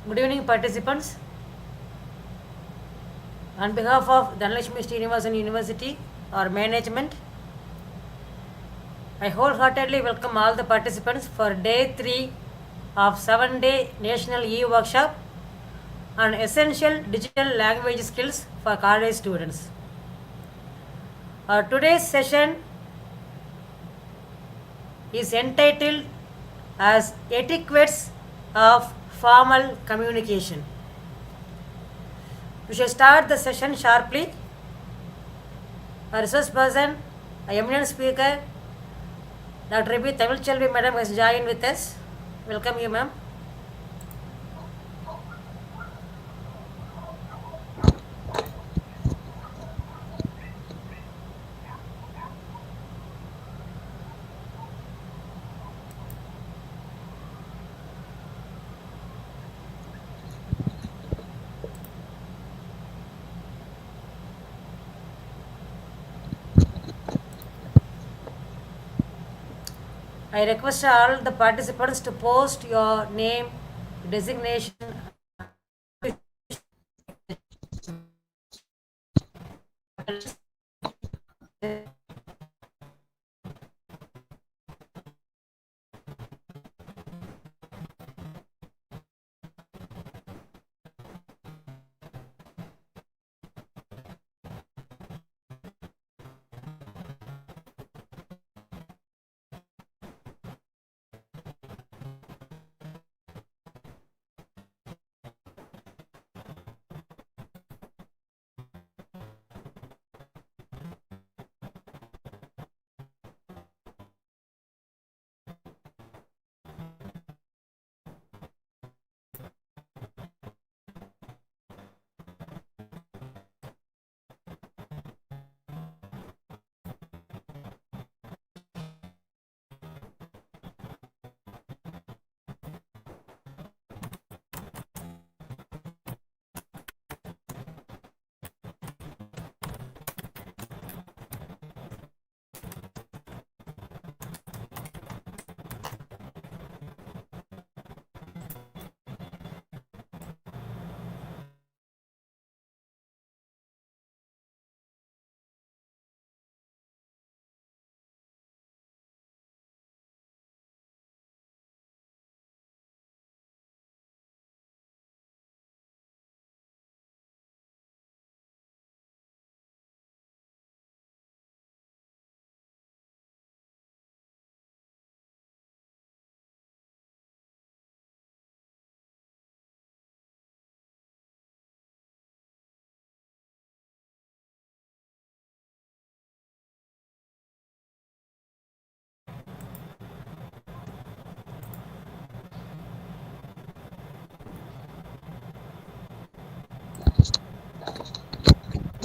Good evening, participants. On behalf of Dhanalakshmi Srinivasan University, our management, I wholeheartedly welcome all the participants for day 3 of 7-day National E-Workshop on essential digital language skills for college students. Today's session is entitled as Etiquettes of Formal Communication. We shall start the session sharply. Our resource person, a eminent speaker, Dr. B. Tamil Madam has joined with us. Welcome you, ma'am. I request all the participants to post your name, designation.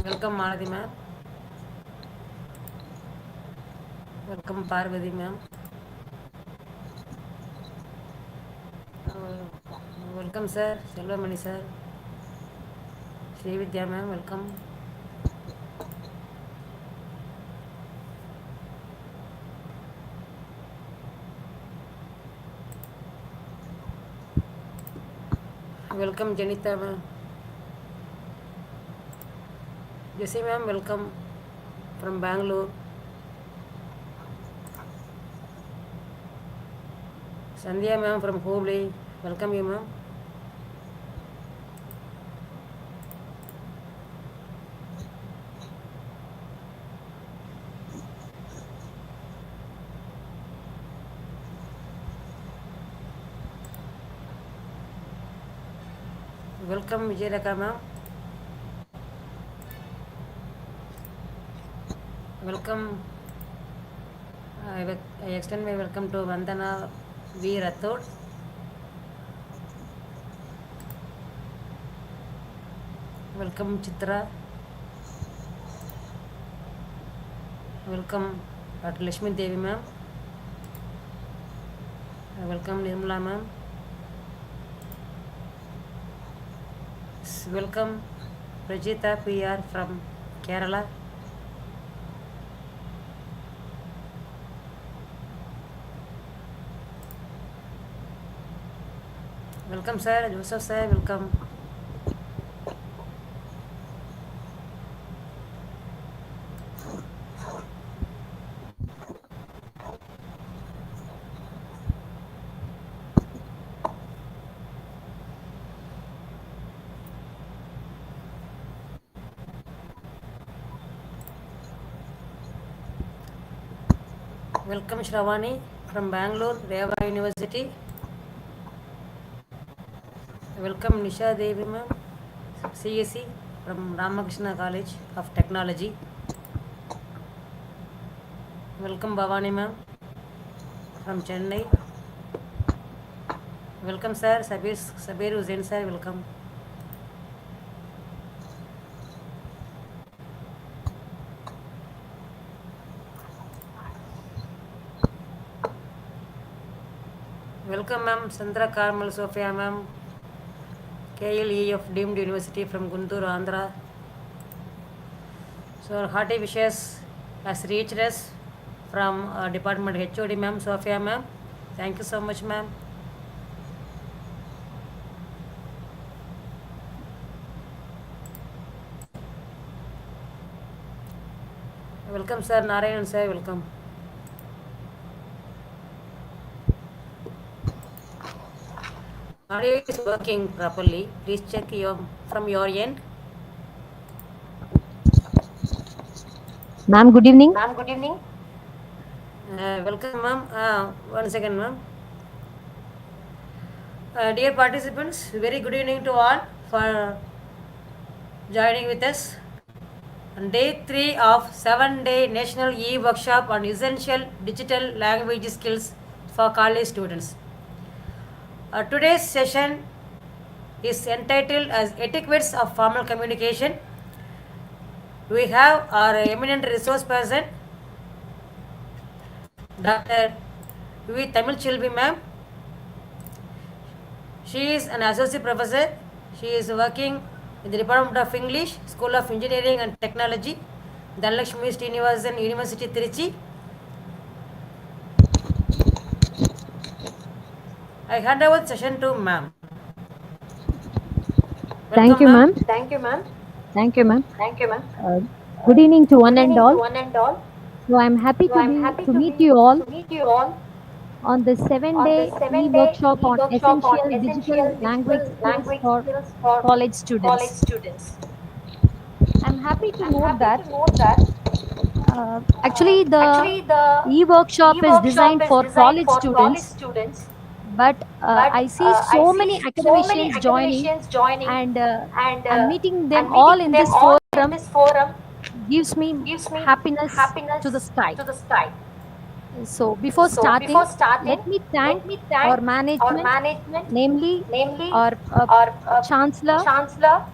Welcome, Maladi ma'am. Welcome, Parvati ma'am. Welcome, sir. Selvamani sir. Sri Vidya ma'am, welcome. Welcome, Janita ma'am. Jessie ma'am, welcome from Bangalore. Sandhya ma'am from Hubli, welcome you ma'am. Welcome Vijayalakha ma'am. Welcome. I extend my welcome to Vandana V. Rathod. Welcome Chitra. Welcome Dr. Lakshmi Devi ma'am. Welcome Nirmala ma'am. Welcome Prajita PR from Kerala. Welcome, sir. Joseph, sir. Welcome. Welcome, Shravani from Bangalore, Reva University. Welcome, Nisha Devi, ma'am, CSE from Ramakrishna College of Technology. Welcome, Bhavani, ma'am, from Chennai. Welcome, sir. Sabir Hussain, sir. Welcome. Welcome, ma'am. Sandra Carmel Sophia, ma'am. KLE of Deemed University from Guntur, Andhra. So, our hearty wishes has reached us from Department HOD, ma'am, Sophia, ma'am. Thank you so much, ma'am. Welcome, sir. Narayan, sir. Welcome. Audio is working properly. Please check from your end. Ma'am, good evening. Ma'am, good evening. Welcome, ma'am. 1 second, ma'am. Dear participants, very good evening to all for joining with us on day 3 of 7-day National E-Workshop on Essential Digital Language Skills for College Students. Today's session is entitled as Etiquettes of Formal Communication. We have our eminent resource person, Dr. V. Tamil Chelvi, ma'am. She is an associate professor. She is working in the Department of English, School of Engineering and Technology, Dhanalakshmi Srinivasan University, Tiruchi. I hand over the session to ma'am. Thank Welcome, you, ma'am. ma'am. Thank you, ma'am. Thank you, ma'am. Thank you, ma'am. Good evening to one Good and evening to all. one and all. So I'm happy So to I'm be happy to to meet you all meet you all on the on the 7-day 7-day e-workshop on e-workshop on essential digital essential language digital skills language for skills for college college students. students. I'm happy to I'm note happy that to note that actually the actually the e-workshop is e-workshop designed is for designed college for college students, students, but but I see I so see many so many academicians joining, academicians joining, and and I'm meeting them all meeting in them this all in forum this forum gives me gives me happiness to the happiness sky. to the sky. So, before So starting, before starting, let me thank let me our thank our management, management, namely namely our our Chancellor, Chancellor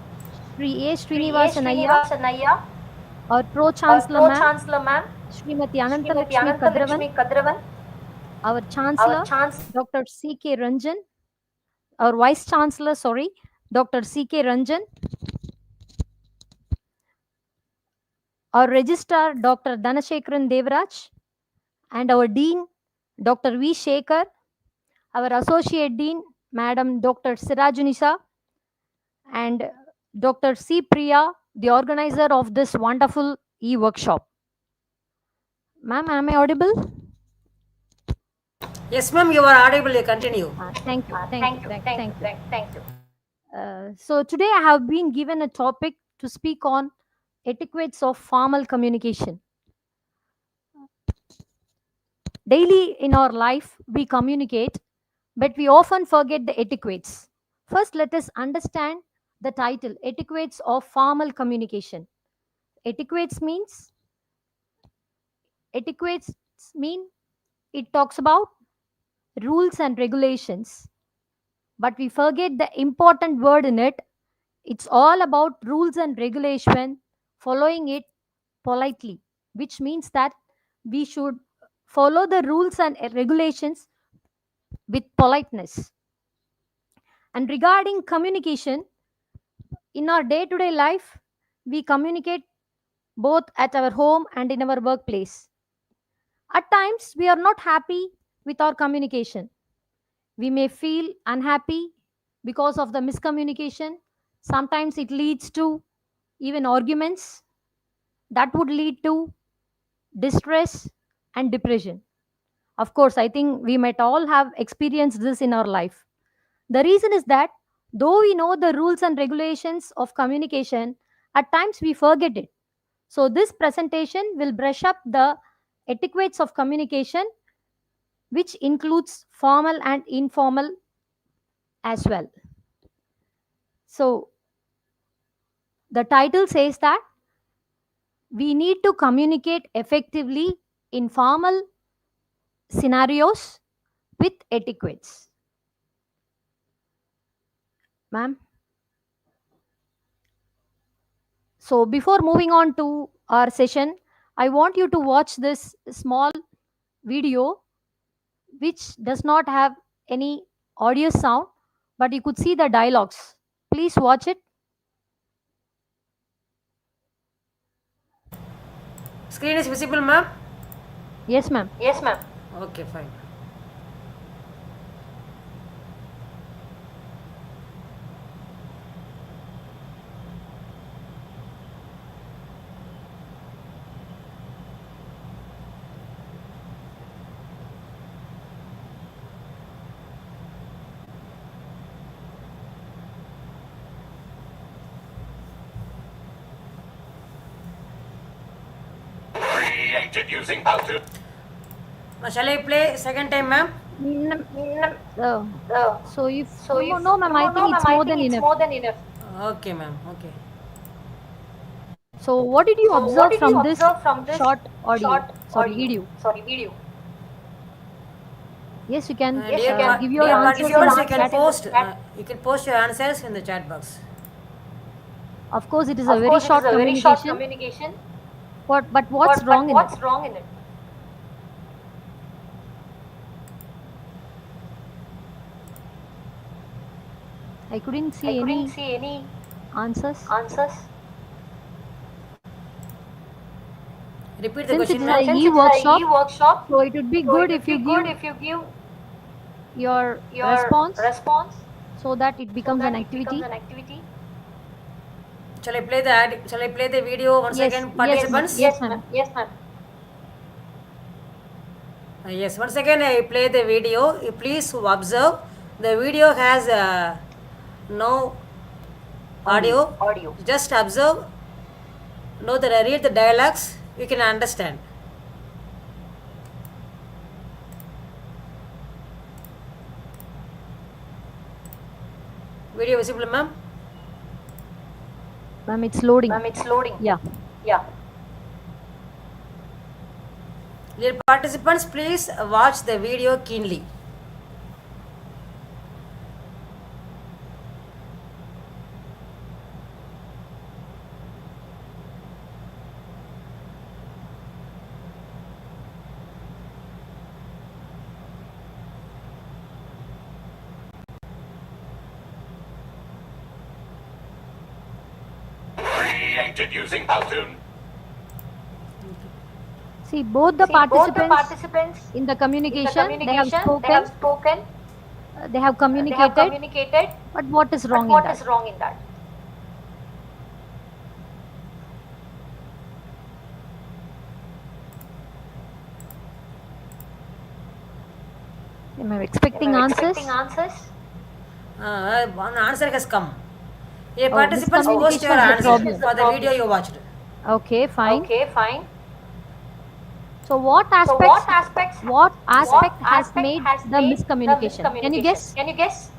Sri A. Sri A. Srinivasan Ayya, Srinivasan Ayya, our Pro our Chancellor Pro Ma'am, Chancellor Ma'am, Srimati Srimati Anantalakshmi Kadravan, Anantalakshmi Kadravan, our our Chancellor, Chancellor Dr. C.K. Ranjan, our Vice Chancellor, Dr. C.K. Ranjan, our Registrar, Dr. Dhanashekharan Devraj, and our Dean, Dr. V. Shekhar, our Associate Dean, Madam Dr. Sirajunisa, and Dr. C. Priya, the organizer of this wonderful e-workshop. Ma'am, am I audible? Yes, ma'am, you are audible. You continue. Thank you, thank you, Thank you, thank, thank you, thank you. thank you. So today I have been given a topic to speak on etiquettes of formal communication. Daily in our life, we communicate, but we often forget the etiquettes. First, let us understand the title, Etiquettes of Formal Communication. Etiquettes means, etiquettes mean it talks about rules and regulations, but we forget the important word in it. It's all about rules and regulation, following it politely, which means that we should follow the rules and regulations with politeness. And regarding communication, in our day to day life, we communicate both at our home and in our workplace. At times, we are not happy with our communication. We may feel unhappy, because of the miscommunication. Sometimes it leads to even arguments that would lead to distress and depression. Of course, I think we might all have experienced this in our life. The reason is that though we know the rules and regulations of communication, at times we forget it. So, this presentation will brush up the etiquettes of communication, which includes formal and informal as well. So, the title says that we need to communicate effectively in formal scenarios with etiquettes. Ma'am? So, before moving on to our session, I want you to watch this small video which does not have any audio sound, but you could see the dialogues. Please watch it. Screen is visible, ma'am? Yes, ma'am. Yes, ma'am. Okay, fine. Created using Bluetooth. Now, shall I play second time, ma'am? So if no, ma'am, I think it's more than enough. Okay, ma'am. Okay. So what did you observe from this short audio? Sorry, video. Yes, you can give your answers in participants, the you can chat. post. You can post your answers in the chat box. Of course, it is a very short communication. But what's wrong in it? I couldn't see any answers. Repeat the Since it question, is ma'am. a e-workshop, so it would be good if you give your response so that it becomes an activity. Shall I play the Shall I play the video once again, participants? Yes, ma'am. Yes, once again I play the video. You please observe. The video has no audio. Just observe. Know that I read the dialogues. You can understand. Video visible, ma'am? Ma'am, it's loading. Yeah. Dear participants, please watch the video keenly. Created using Bluetooth. See, both the participants in the communication, they have spoken, they have communicated, but what is wrong in that? Am I expecting answers? One answer has come. A Oh, participants post your miscommunication is the answer problem. for the video you watched. Okay, fine. So what aspect has made the miscommunication? Can you guess?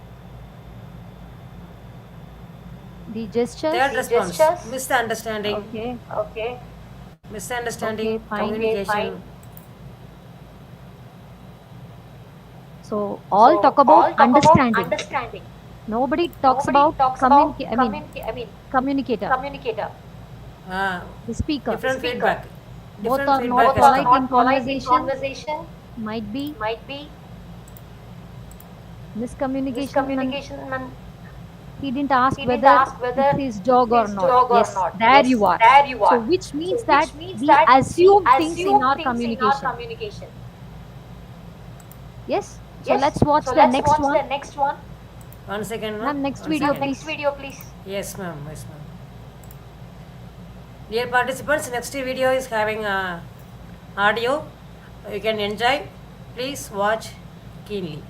The gestures? Third response. Misunderstanding. Okay. Misunderstanding. Okay, fine. Communication. So all talk about understanding. Nobody talks about communicator, the speaker. Different feedback. Both Different are not feedback polite has come. in conversation. Might be miscommunication. He didn't ask whether it's his dog or not. Yes, there you are. So which means that we assume things in our communication. Yes. So let's watch the next one. One second, ma'am. Ma'am, next One video, second. please. Yes, ma'am. Yes, ma'am. Dear participants, next video is having audio. You can enjoy. Please watch keenly.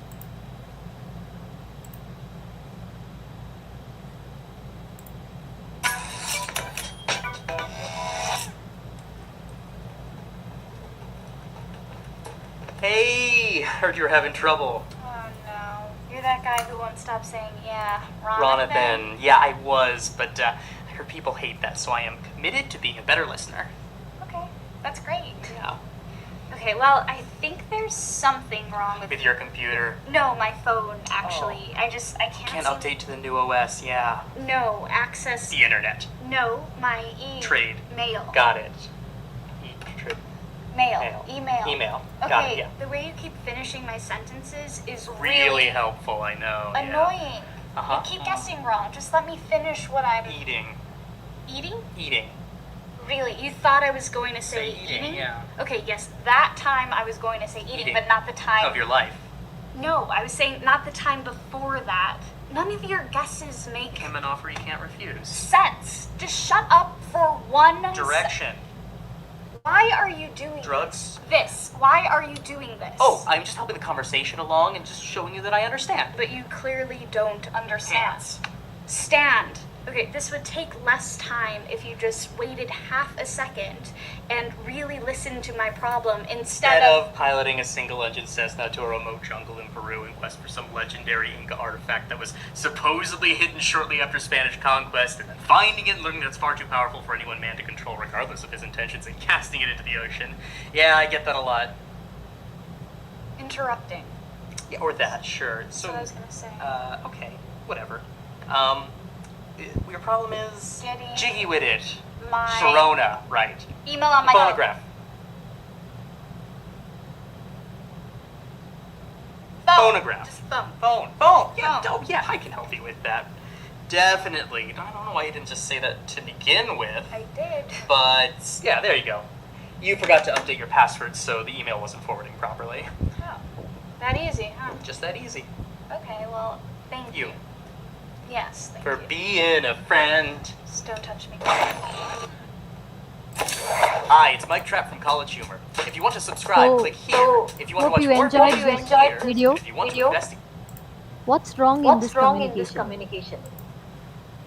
Hey, heard you were having trouble. Oh no. You're that guy who won't stop saying, yeah, Ronathan. Yeah, I was, but I heard people hate that, so I am committed to being a better listener. Okay, that's great. Yeah. Okay, well, I think there's something wrong with With your computer. No, my phone, actually. I can't Can't seem- update to the new OS, yeah. No, access. The internet. No, my Trade. mail. Got it. Mail. Mail. Email. Email. Okay, Got it, yeah. the way you keep finishing my sentences is Really helpful, I know. yeah. annoying. Uh-huh. You keep guessing wrong. Just let me finish what I'm Eating. eating. Eating. Really? You thought I was going to say eating, yeah. Okay, yes, that time I was going to say eating, Eating. but not the time. Of your life. No, I was saying not the time before that. None of your guesses make Him an offer you can't refuse. sense. Just shut up for one Direction. Why are you doing Drugs. this? Why are you doing this? Oh, I'm just helping the conversation along and just showing you that I understand. But you clearly don't understand. Hands. Stand. Okay, this would take less time if you just waited half a second and really listened to my problem instead Instead of piloting a single-engine Cessna to a remote jungle in Peru in quest for some legendary Inca artifact that was supposedly hidden shortly after Spanish conquest, and then finding it and learning that it's far too powerful for any one man to control regardless of his intentions and casting it into the ocean. Yeah, I get that a lot. interrupting. Yeah, or that, sure. That's So, what I was gonna say. Okay, whatever. Your problem is Getting jiggy with it. My Sharona, right. email on my Phonograph. phone. Phonograph. Just phone. Phone. Yeah, Phone. oh, yeah, I can help you with that. Definitely. I don't know why you didn't just say that to begin with, I did. but yeah, there you go. You forgot to update your password, so the email wasn't forwarding properly. Oh, that easy, huh? Just that easy. Okay, well, thank you. You. Yes, thank For you. being a friend. Just don't touch me. Hi, it's Mike Trapp from College Humor. If you want to subscribe, So- click here. If you want to Hope watch you more enjoyed videos, this click here. video. If you want to investigate. What's wrong in this communication?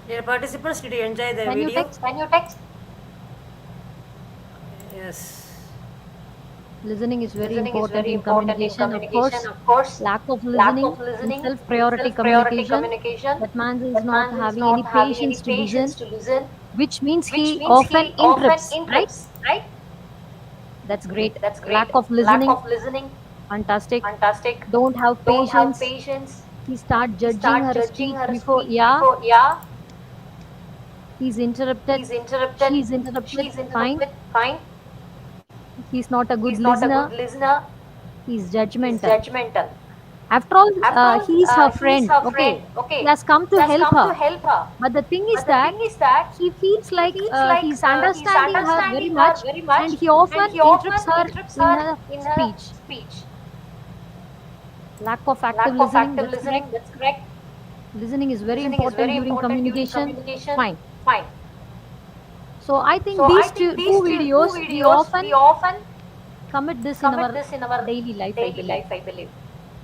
Dear participants, did you enjoy the Can you video? text? Yes. Listening is very important in communication. Of course, lack of listening and self-priority communication. That man is not having any patience to listen, which means he often interrupts, right? That's great. Lack of listening, fantastic. Don't have patience. He start judging her speech before, he's interrupted. She's interrupted. Fine. He's not a good listener. He's judgmental. After all, he's her friend. Okay. He has come to help her. But the thing is that he feels like he's understanding her very much, and he often interrupts her in her speech. Lack of active listening. That's correct. Listening is very important during communication. Fine. So I think these two videos we often commit this in our daily life, I believe.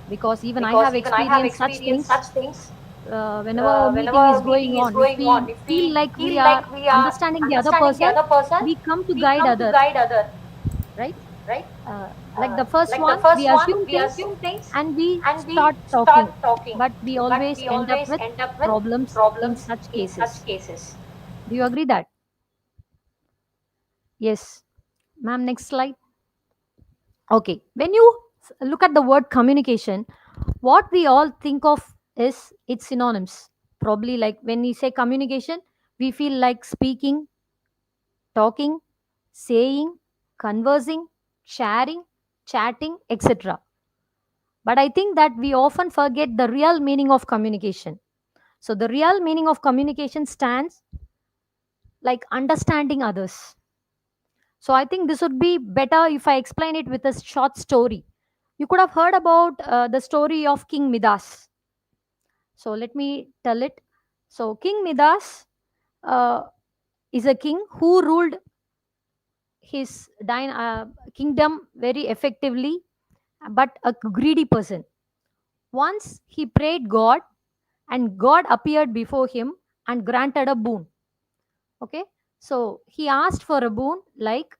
Because even I have experienced such things. Whenever a meeting is going on, if we feel like we are understanding the other person, we come to guide other, right? Like the first one, we assume things and we start talking, but we always end up with problems in such cases. Do you agree that? Yes. Ma'am, next slide. Okay. When you look at the word communication, what we all think of is its synonyms. Probably like when we say communication, we feel like speaking, talking, saying, conversing, sharing, chatting, etc. But I think that we often forget the real meaning of communication. So the real meaning of communication stands like understanding others. So I think this would be better if I explain it with a short story. You could have heard about the story of King Midas. So let me tell it. So King Midas uh, is a king who ruled his kingdom very effectively, but a greedy person. Once he prayed God, and God appeared before him and granted a boon. Okay, so he asked for a boon like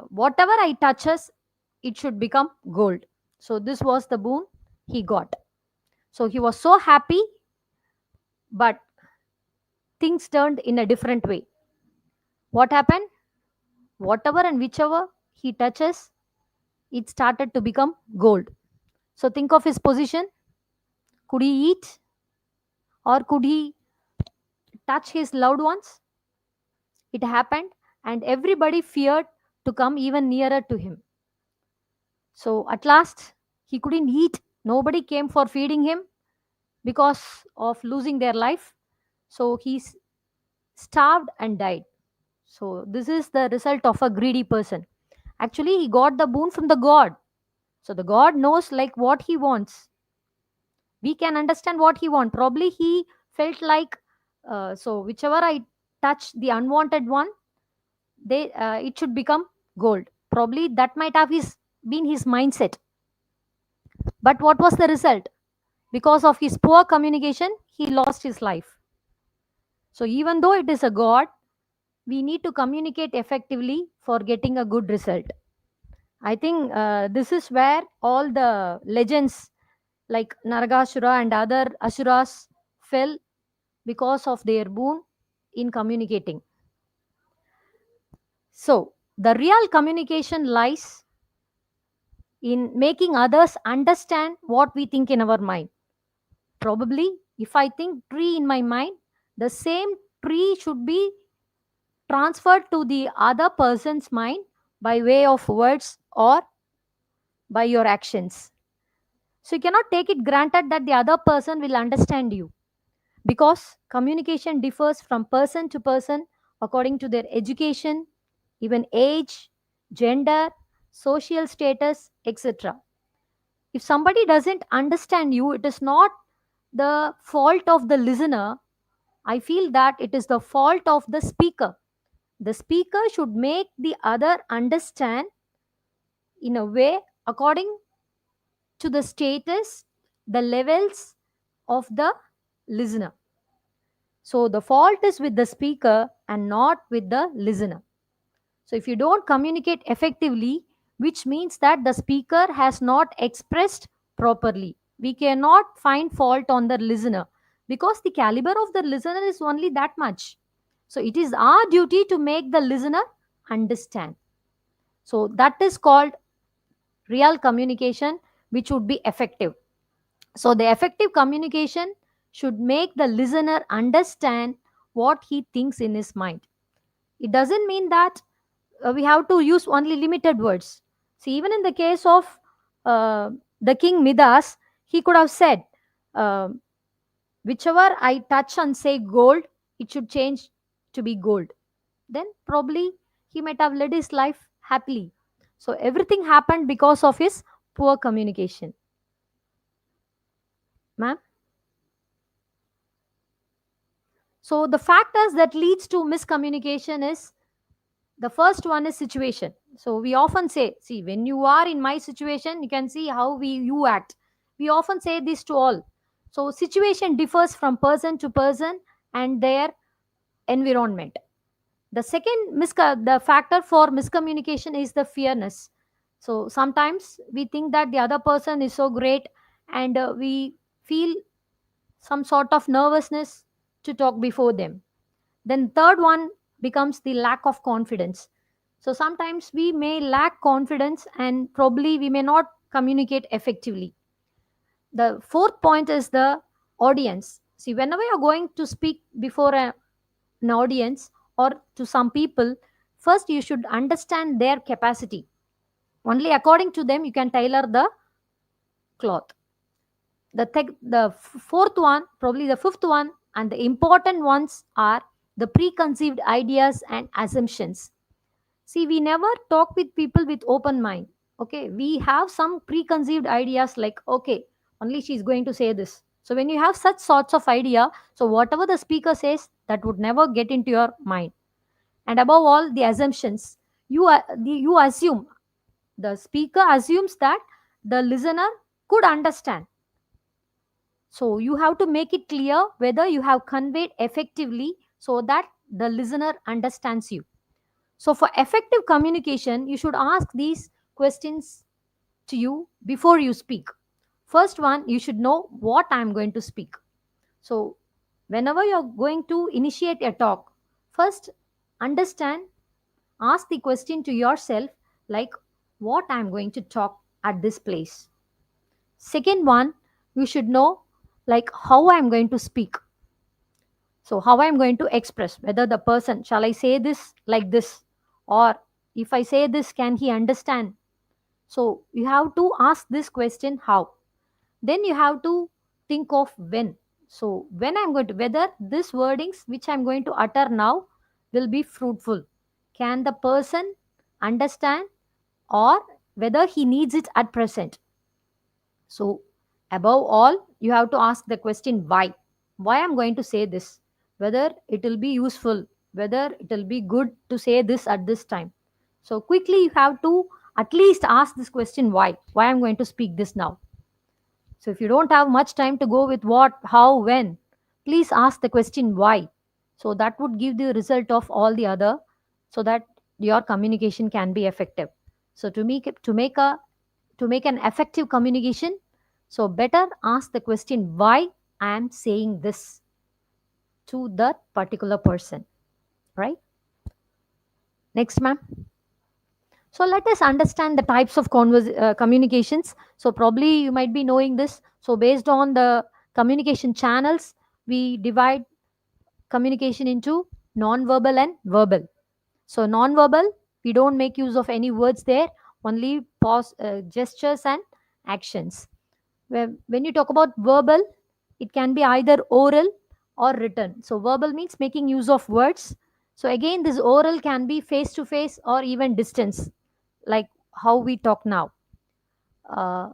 whatever I touches, it should become gold. So this was the boon he got. So he was so happy, but things turned in a different way. What happened? Whatever and whichever he touches, it started to become gold. So think of his position. Could he eat, or could he touch his loved ones? It happened, and everybody feared to come even nearer to him. So at last, he couldn't eat. Nobody came for feeding him because of losing their life. So he starved and died. So this is the result of a greedy person. Actually, he got the boon from the God. So the God knows like what he wants. We can understand what he wants. Probably he felt like, so whichever I touch the unwanted one, it should become gold. Probably that might have been his mindset. But what was the result? Because of his poor communication, he lost his life. So even though it is a God, we need to communicate effectively for getting a good result. I think this is where all the legends like Naragashura and other Asuras fell because of their boon in communicating. So the real communication lies in making others understand what we think in our mind. Probably, if I think tree in my mind, the same tree should be transferred to the other person's mind by way of words or by your actions. So you cannot take it granted that the other person will understand you, because communication differs from person to person according to their education, even age, gender, social status, etc. If somebody doesn't understand you, it is not the fault of the listener. I feel that it is the fault of the speaker. The speaker should make the other understand in a way according to the status, the levels of the listener. So the fault is with the speaker and not with the listener. So if you don't communicate effectively, which means that the speaker has not expressed properly, we cannot find fault on the listener, because the caliber of the listener is only that much. So it is our duty to make the listener understand. So that is called real communication, which would be effective. So the effective communication should make the listener understand what he thinks in his mind. It doesn't mean that we have to use only limited words. See, even in the case of the king Midas, he could have said, uh, whichever I touch and say gold, it should change to be gold. Then probably he might have led his life happily. So everything happened because of his poor communication. Ma'am? So the factors that leads to miscommunication is, the first one is situation. So we often say, see, when you are in my situation, you can see how you act. We often say this to all. So situation differs from person to person and their environment. The second the factor for miscommunication is the fearness. So sometimes we think that the other person is so great, and we feel some sort of nervousness to talk before them. Then third one becomes the lack of confidence. So sometimes we may lack confidence and probably we may not communicate effectively. The fourth point is the audience. See, whenever you're going to speak before an audience or to some people, first you should understand their capacity. Only according to them you can tailor the cloth. The fourth one, probably the fifth one, and the important ones are the preconceived ideas and assumptions. See, we never talk with people with open mind. Okay, we have some preconceived ideas like, okay, only she's going to say this. So when you have such sorts of idea, so whatever the speaker says, that would never get into your mind. And above all, the assumptions. You assume, the speaker assumes that the listener could understand. So you have to make it clear whether you have conveyed effectively so that the listener understands you. So for effective communication, you should ask these questions to you before you speak. First one, you should know what I am going to speak. So whenever you're going to initiate a talk, first understand, ask the question to yourself, like what I am going to talk at this place. Second one, you should know like how I am going to speak. So how I am going to express, whether the person, shall I say this like this, or if I say this, can he understand? So you have to ask this question how. Then you have to think of when. So when I'm going to, whether this wordings which I'm going to utter now will be fruitful. Can the person understand, or whether he needs it at present? So above all, you have to ask the question why. Why I'm going to say this? Whether it will be useful, whether it will be good to say this at this time. So quickly you have to at least ask this question why. Why I'm going to speak this now. So if you don't have much time to go with what, how, when, please ask the question why. So that would give the result of all the other, so that your communication can be effective. So to make an effective communication, so better ask the question why I am saying this to that particular person, right? Next, ma'am. So let us understand the types of communications. So probably you might be knowing this. So based on the communication channels, we divide communication into non-verbal and verbal. So non-verbal, we don't make use of any words there, only gestures and actions. When you talk about verbal, it can be either oral or written. So verbal means making use of words. So again, this oral can be face to face or even distance, like how we talk now uh,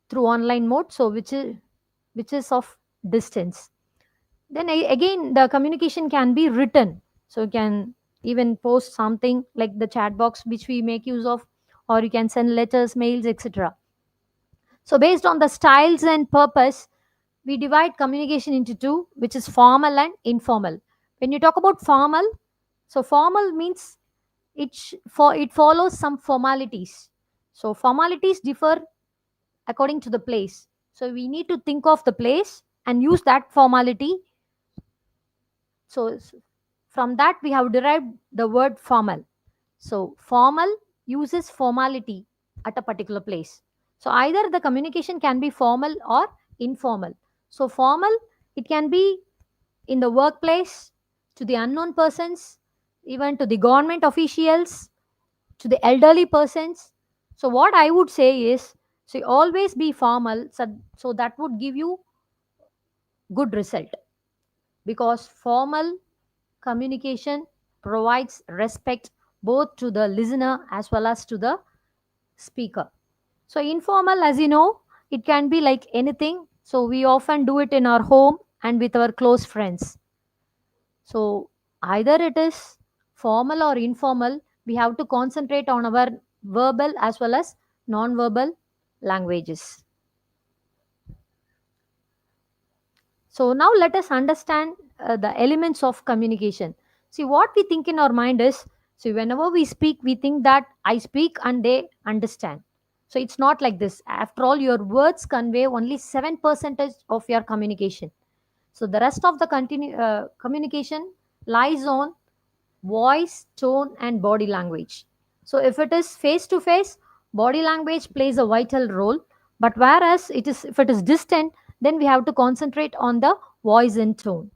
through online mode. So which is of distance. Then again, the communication can be written. So you can even post something like the chat box which we make use of, or you can send letters, mails, etc. So based on the styles and purpose, we divide communication into two, which is formal and informal. When you talk about formal, so formal means it follows some formalities. So formalities differ according to the place. So we need to think of the place and use that formality. So from that we have derived the word formal. So formal uses formality at a particular place. So either the communication can be formal or informal. So formal, it can be in the workplace, to the unknown persons, even to the government officials, to the elderly persons. So what I would say is, so always be formal, so that would give you good result, because formal communication provides respect both to the listener as well as to the speaker. So informal, as you know, it can be like anything. So we often do it in our home and with our close friends. So either it is formal or informal, we have to concentrate on our verbal as well as non-verbal languages. So now let us understand the elements of communication. See, what we think in our mind is, see, whenever we speak, we think that I speak and they understand. So it's not like this. After all, your words convey only 7% of your communication. So the rest of the communication lies on voice, tone, and body language. So if it is face to face, body language plays a vital role. But whereas if it is distant, then we have to concentrate on the voice and tone.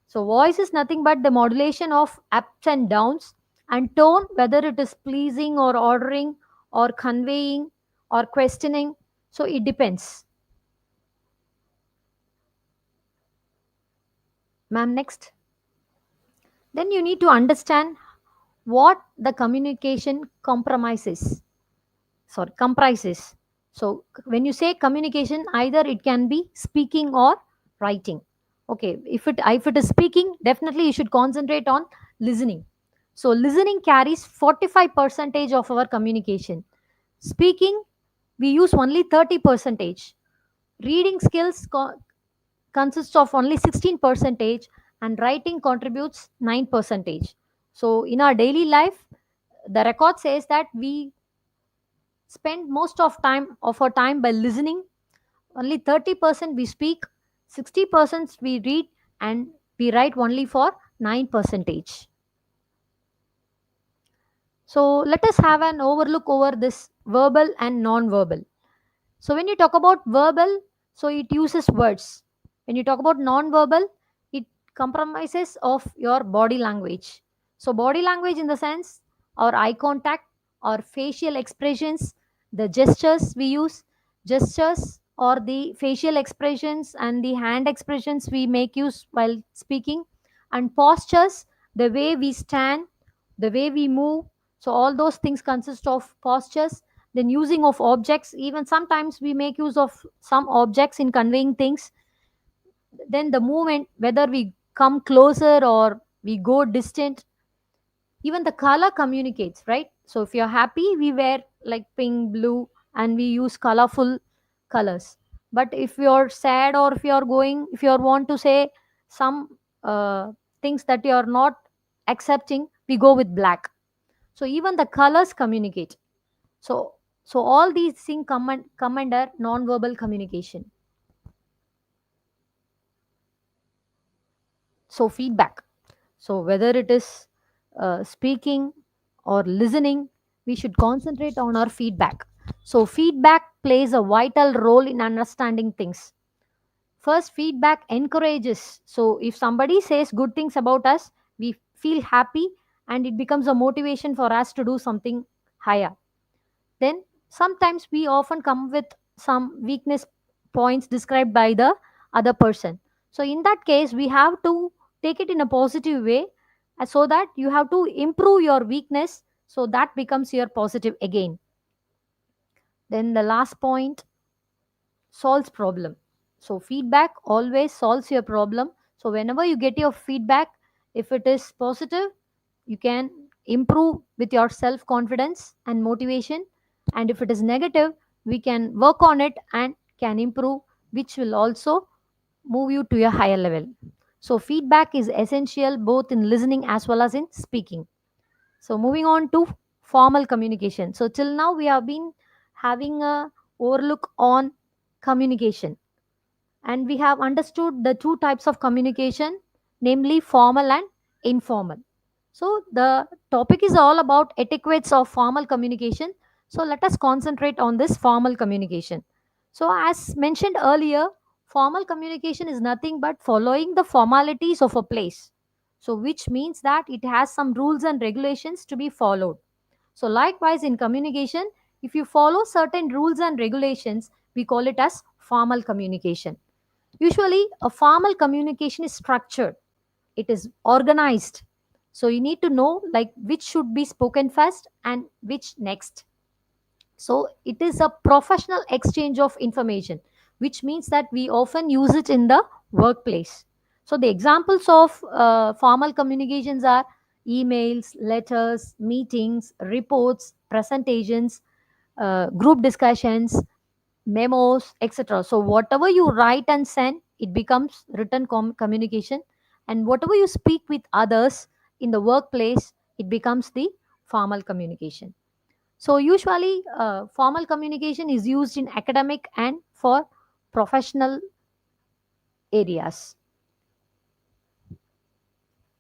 So voice is nothing but the modulation of ups and downs, and tone, whether it is pleasing or ordering or conveying or questioning. So it depends. Ma'am, next. Then you need to understand what the communication comprises. So when you say communication, either it can be speaking or writing. Okay, if it is speaking, definitely you should concentrate on listening. So listening carries 45 percentage of our communication. Speaking, we use only 30 percentage. Reading skills consists of only 16 percentage, and writing contributes 9 percentage. So in our daily life, the record says that we spend most of our time by listening. Only 30% we speak, 60% we read, and we write only for 9 percentage. So let us have an overlook over this verbal and non-verbal. So when you talk about verbal, so it uses words. When you talk about non-verbal, it compromises of your body language. So body language in the sense, our eye contact, our facial expressions, the gestures we use, gestures or the facial expressions and the hand expressions we make use while speaking, and postures, the way we stand, the way we move. So all those things consist of postures. Then using of objects, even sometimes we make use of some objects in conveying things. Then the movement, whether we come closer or we go distant. Even the color communicates, right? So if you're happy, we wear like pink, blue, and we use colorful colors. But if you're sad, or if you want to say some things that you're not accepting, we go with black. So even the colors communicate. So so all these things come under non-verbal communication. So feedback, so whether it is speaking or listening, we should concentrate on our feedback. So feedback plays a vital role in understanding things. First, feedback encourages. So if somebody says good things about us, we feel happy, and it becomes a motivation for us to do something higher. Then sometimes we often come with some weakness points described by the other person. So in that case, we have to take it in a positive way, so that you have to improve your weakness, so that becomes your positive again. Then the last point, solves problem. So feedback always solves your problem. So whenever you get your feedback, if it is positive, you can improve with your self confidence and motivation. And if it is negative, we can work on it and can improve, which will also move you to a higher level. So feedback is essential both in listening as well as in speaking. So moving on to formal communication. So till now we have been having a overlook on communication, and we have understood the two types of communication, namely formal and informal. So the topic is all about etiquettes of formal communication. So let us concentrate on this formal communication. So as mentioned earlier, formal communication is nothing but following the formalities of a place. So which means that it has some rules and regulations to be followed. So likewise in communication, if you follow certain rules and regulations, we call it as formal communication. Usually, a formal communication is structured, it is organized. So you need to know like which should be spoken first and which next. So it is a professional exchange of information, which means that we often use it in the workplace. So the examples of formal communications are emails, letters, meetings, reports, presentations, group discussions, memos, etc. So whatever you write and send, it becomes written communication, and whatever you speak with others in the workplace, it becomes the formal communication. So usually, formal communication is used in academic and for professional areas.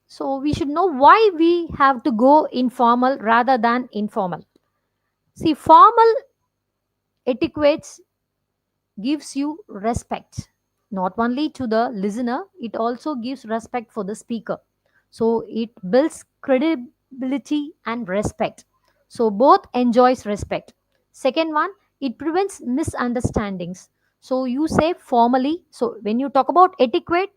So we should know why we have to go informal rather than informal. See, formal etiquettes gives you respect, not only to the listener, it also gives respect for the speaker. So it builds credibility and respect. So both enjoys respect. Second one, it prevents misunderstandings. So you say formally. So when you talk about etiquette,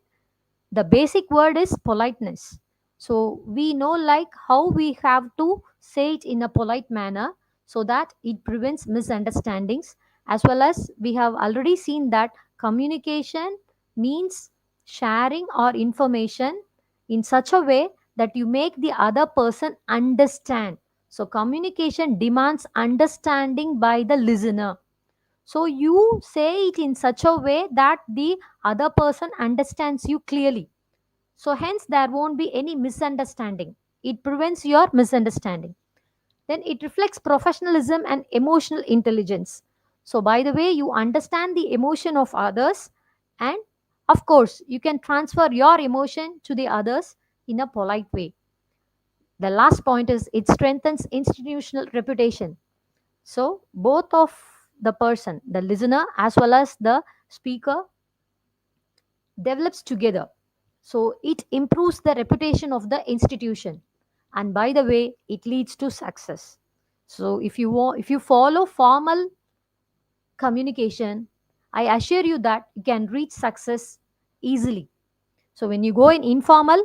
the basic word is politeness. So we know like how we have to say it in a polite manner, so that it prevents misunderstandings. as well as we have already seen that communication means sharing or information in such a way that you make the other person understand. So communication demands understanding by the listener. So you say it in such a way that the other person understands you clearly. So hence there won't be any misunderstanding. It prevents your misunderstanding. Then it reflects professionalism and emotional intelligence. So by the way, you understand the emotion of others, and of course, you can transfer your emotion to the others in a polite way. The last point is it strengthens institutional reputation. So both of the person, the listener as well as the speaker, develops together. So it improves the reputation of the institution, and by the way, it leads to success. So if you follow formal communication, I assure you that you can reach success easily. So when you go in informal,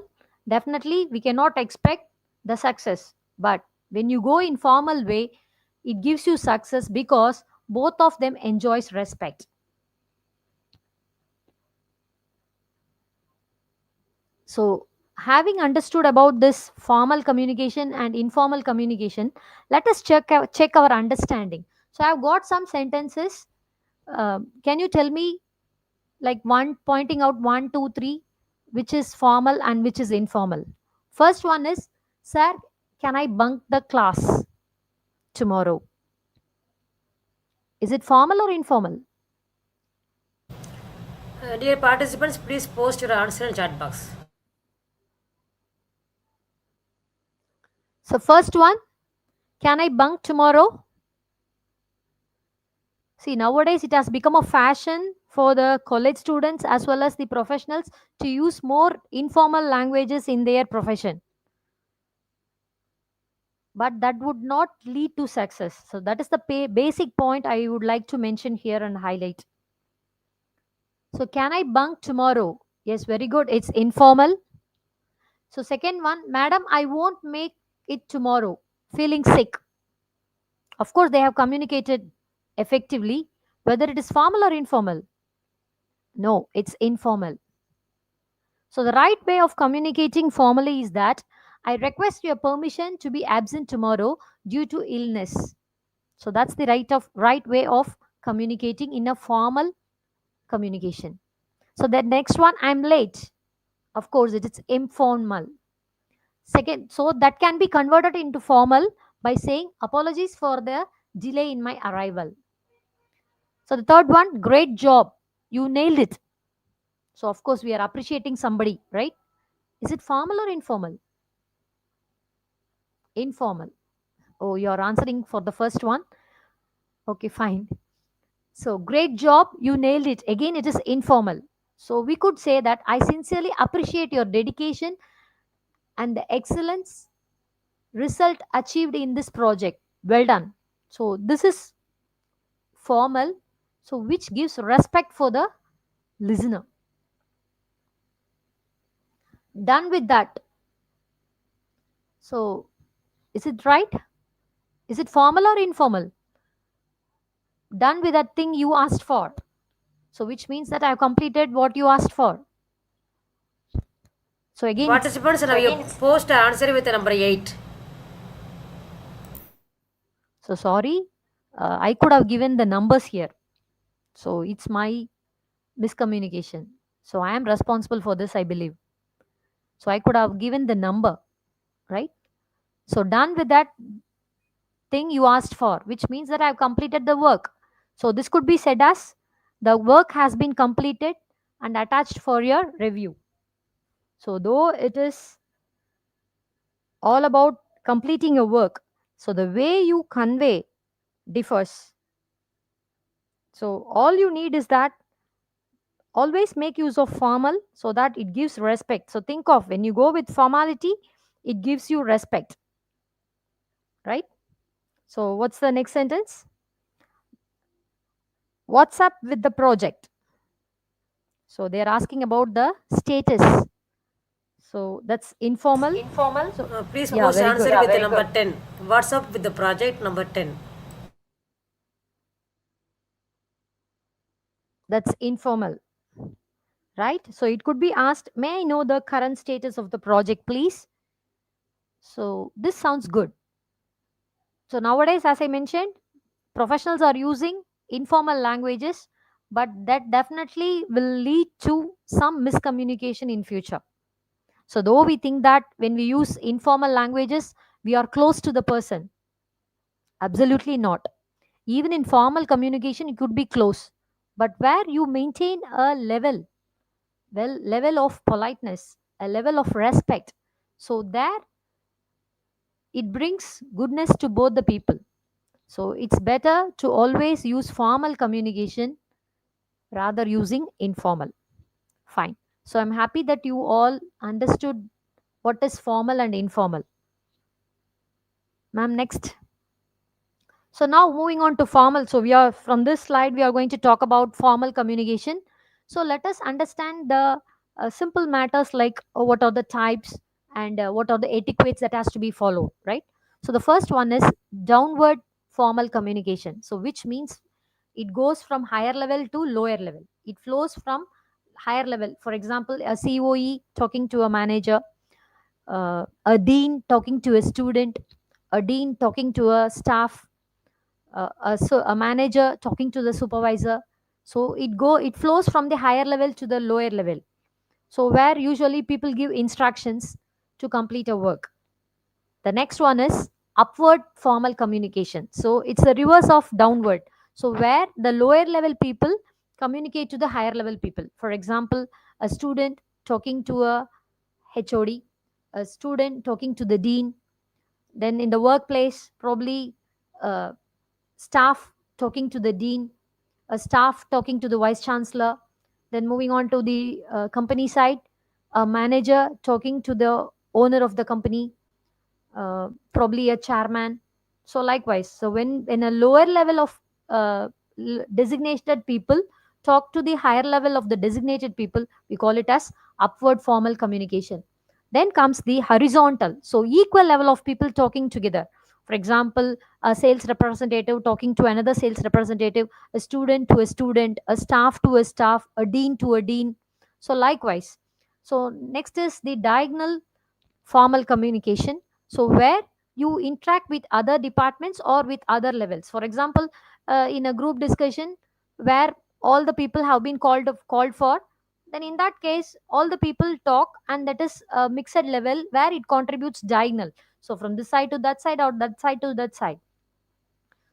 definitely we cannot expect the success. But when you go in formal way, it gives you success because both of them enjoys respect. So having understood about this formal communication and informal communication, let us check our understanding. So I've got some sentences. Can you tell me, like, one pointing out one, two, three, which is formal and which is informal? First one is, sir, can I bunk the class tomorrow? Is it formal or informal? Dear participants, please post your answer in chat box. So first one, can I bunk tomorrow? See, nowadays it has become a fashion for the college students as well as the professionals to use more informal languages in their profession. But that would not lead to success. So that is the basic point I would like to mention here and highlight. So can I bunk tomorrow? Yes, very good. It's informal. So second one, madam, I won't make it tomorrow. Feeling sick. Of course, they have communicated effectively, whether it is formal or informal. No, it's informal. So the right way of communicating formally is that I request your permission to be absent tomorrow due to illness. So that's the right way of communicating in a formal communication. So the next one, I'm late. Of course, it is informal. Second, so that can be converted into formal by saying apologies for the delay in my arrival. So the third one, great job. You nailed it. So of course we are appreciating somebody, right? Is it formal or informal? Informal. Oh, you're answering for the first one. Okay, fine. So great job. You nailed it. Again, it is informal. So we could say that I sincerely appreciate your dedication and the excellence result achieved in this project. Well done. So this is formal. So which gives respect for the listener. Done with that. So is it right? Is it formal or informal? Done with that thing you asked for. So which means that I have completed what you asked for. So again, Participants, now you post answer with the number 8. so sorry, I could have given the numbers here. So it's my miscommunication. So I am responsible for this, I believe. So I could have given the number, right? So done with that thing you asked for, which means that I've completed the work. So this could be said as the work has been completed and attached for your review. So though it is all about completing your work, so the way you convey differs. So all you need is that always make use of formal so that it gives respect. So think of when you go with formality, it gives you respect, right? So what's the next sentence? What's up with the project? So they're asking about the status. So that's informal. So, Please yeah, post very answer good. with the number 10. What's up with the project number 10? That's informal, right? So it could be asked, may I know the current status of the project, please? So this sounds good. So nowadays, as I mentioned, professionals are using informal languages, but that definitely will lead to some miscommunication in future. So though we think that when we use informal languages, we are close to the person, absolutely not. Even in formal communication, it could be close, but where you maintain a level, well, level of politeness, a level of respect, so there it brings goodness to both the people. So it's better to always use formal communication rather using informal. Fine. So I'm happy that you all understood what is formal and informal. Ma'am, next. So now moving on to formal. So we are from this slide, we are going to talk about formal communication. So let us understand the simple matters like what are the types and what are the etiquettes that has to be followed, right? So the first one is downward formal communication. So which means it goes from higher level to lower level. It flows from higher level. For example, a COE talking to a manager, a dean talking to a student, a dean talking to a staff, a manager talking to the supervisor. So it flows from the higher level to the lower level, so where usually people give instructions to complete a work. The next one is upward formal communication. So it's the reverse of downward, so where the lower level people communicate to the higher level people. For example, a student talking to a HOD, a student talking to the dean. Then in the workplace, probably staff talking to the dean, a staff talking to the vice chancellor. Then moving on to the company side, a manager talking to the owner of the company, probably a chairman. So likewise, so when in a lower level of designated people talk to the higher level of the designated people, we call it as upward formal communication. Then comes the horizontal, so equal level of people talking together. For example, a sales representative talking to another sales representative, a student to a student, a staff to a staff, a dean to a dean. So likewise, so next is the diagonal formal communication, so where you interact with other departments or with other levels. For example, in a group discussion where all the people have been called for, then in that case all the people talk, and that is a mixed level where it contributes diagonal, so from this side to that side or that side to that side.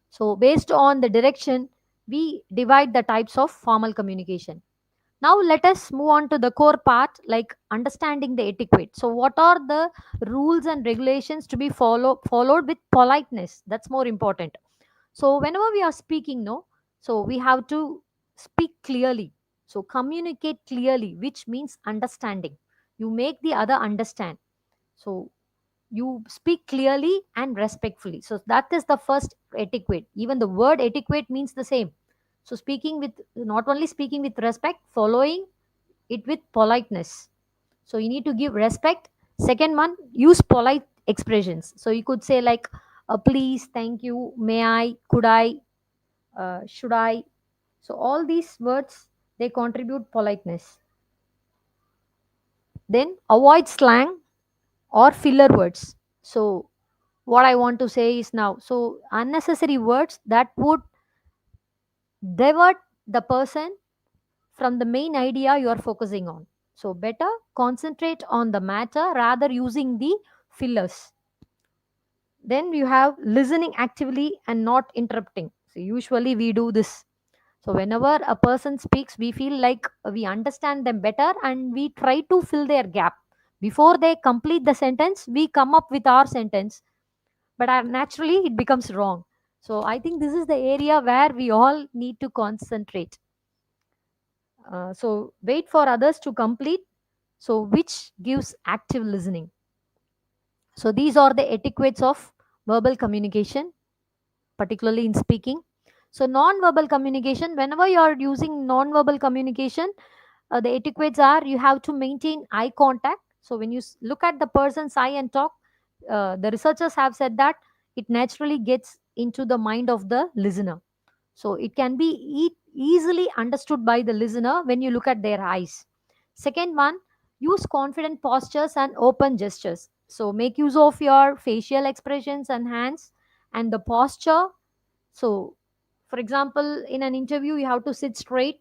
So based on the direction, we divide the types of formal communication. Now let us move on to the core part, like understanding the etiquette. So what are the rules and regulations to be followed with politeness? That's more important. So whenever we are speaking, no, so we have to speak clearly. So communicate clearly, which means understanding. You make the other understand. So you speak clearly and respectfully. So that is the first etiquette. Even the word etiquette means the same. So speaking with, not only speaking with respect, following it with politeness. So you need to give respect. Second one, use polite expressions. So you could say like, please, thank you, may I, could I, should I. So all these words, they contribute politeness. Then avoid slang or filler words. So what I want to say is now, so unnecessary words that would divert the person from the main idea you are focusing on. So better concentrate on the matter rather using the fillers. Then you have listening actively and not interrupting. So usually we do this. So whenever a person speaks, we feel like we understand them better and we try to fill their gap. Before they complete the sentence, we come up with our sentence, but naturally it becomes wrong. So I think this is the area where we all need to concentrate. So wait for others to complete, so which gives active listening. So these are the etiquettes of verbal communication, particularly in speaking. So non-verbal communication, whenever you are using non-verbal communication, the etiquettes are, you have to maintain eye contact. So when you look at the person's eye and talk, the researchers have said that it naturally gets into the mind of the listener. So it can be easily understood by the listener when you look at their eyes. Second one, use confident postures and open gestures. So make use of your facial expressions and hands and the posture. So, for example, in an interview, you have to sit straight.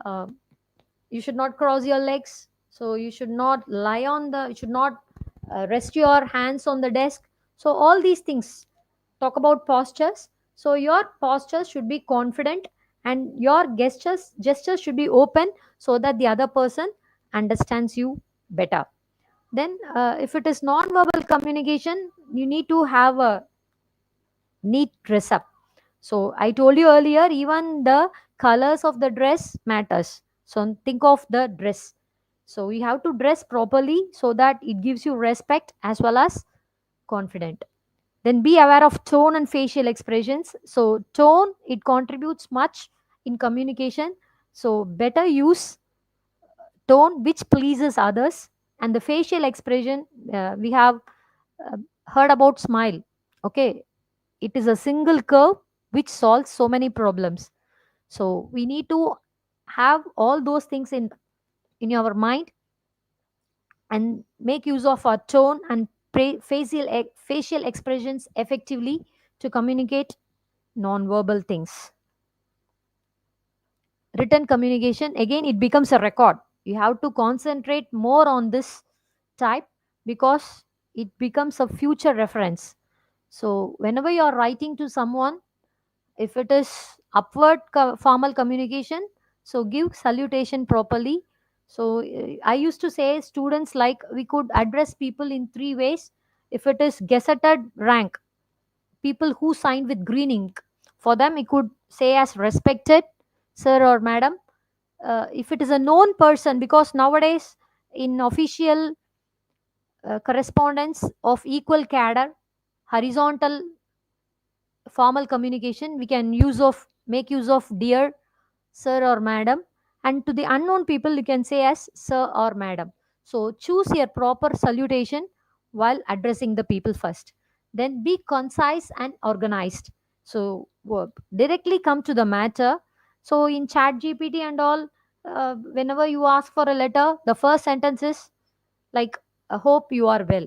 Uh, you should not cross your legs. So you should not lie on the. You should not rest your hands on the desk. So all these things talk about postures. So your postures should be confident, and your gestures should be open so that the other person understands you better. Then, if it is non-verbal communication, you need to have a neat dress up. So I told you earlier, even the colors of the dress matters. So think of the dress. So you have to dress properly so that it gives you respect as well as confident. Then be aware of tone and facial expressions. So tone, it contributes much in communication. So better use tone which pleases others. And the facial expression, we have uh, heard about smile. Okay, it is a single curve which solves so many problems. So we need to have all those things in your mind and make use of our tone and facial expressions effectively to communicate non-verbal things. Written communication, again, it becomes a record. You have to concentrate more on this type because it becomes a future reference. So whenever you are writing to someone, if it is upward formal communication, so give salutation properly. So I used to say students, like, we could address people in three ways. If it is gazetted rank, people who signed with green ink, for them we could say as respected sir or madam. If it is a known person, because nowadays in official correspondence of equal cadre, horizontal formal communication, we can make use of dear sir or madam. And to the unknown people, you can say as sir or madam. So choose your proper salutation while addressing the people first. Then be concise and organized. So directly come to the matter. So in chat gpt and all, whenever you ask for a letter, the first sentence is like, I hope you are well.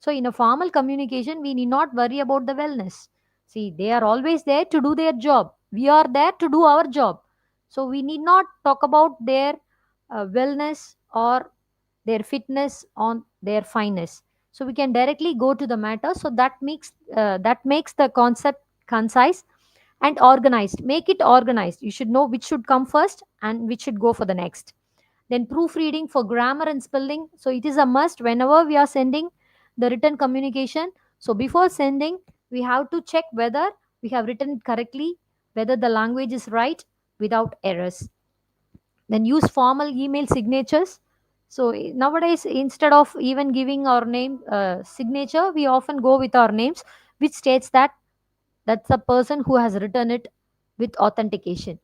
So, in a formal communication, we need not worry about the wellness. See, they are always there to do their job. We are there to do our job. So, we need not talk about their wellness or their fitness on their fineness. So, we can directly go to the matter. So, that makes the concept concise and organized. Make it organized. You should know which should come first and which should go for the next. Then proofreading for grammar and spelling. So it is a must whenever we are sending the written communication. So before sending, we have to check whether we have written it correctly, whether the language is right without errors. Then use formal email signatures. So nowadays, instead of even giving our name signature, we often go with our names, which states that that's the person who has written it with authentication.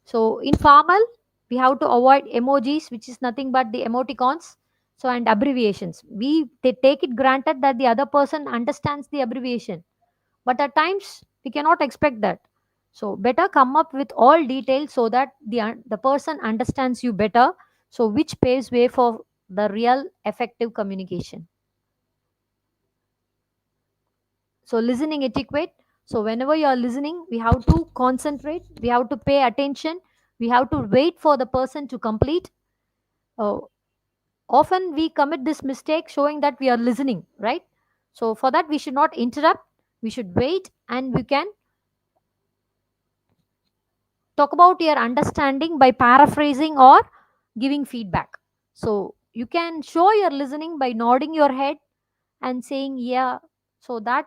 So in formal, we have to avoid emojis, which is nothing but the emoticons. So and abbreviations. They take it granted that the other person understands the abbreviation, but at times we cannot expect that. So better come up with all details so that the person understands you better. So which paves way for the real effective communication. So listening etiquette. So whenever you are listening, we have to concentrate, we have to pay attention, we have to wait for the person to complete. uh, Often we commit this mistake showing that we are listening, right? So for that, we should not interrupt, we should wait, and we can talk about your understanding by paraphrasing or giving feedback. So you can show your listening by nodding your head and saying yeah. So that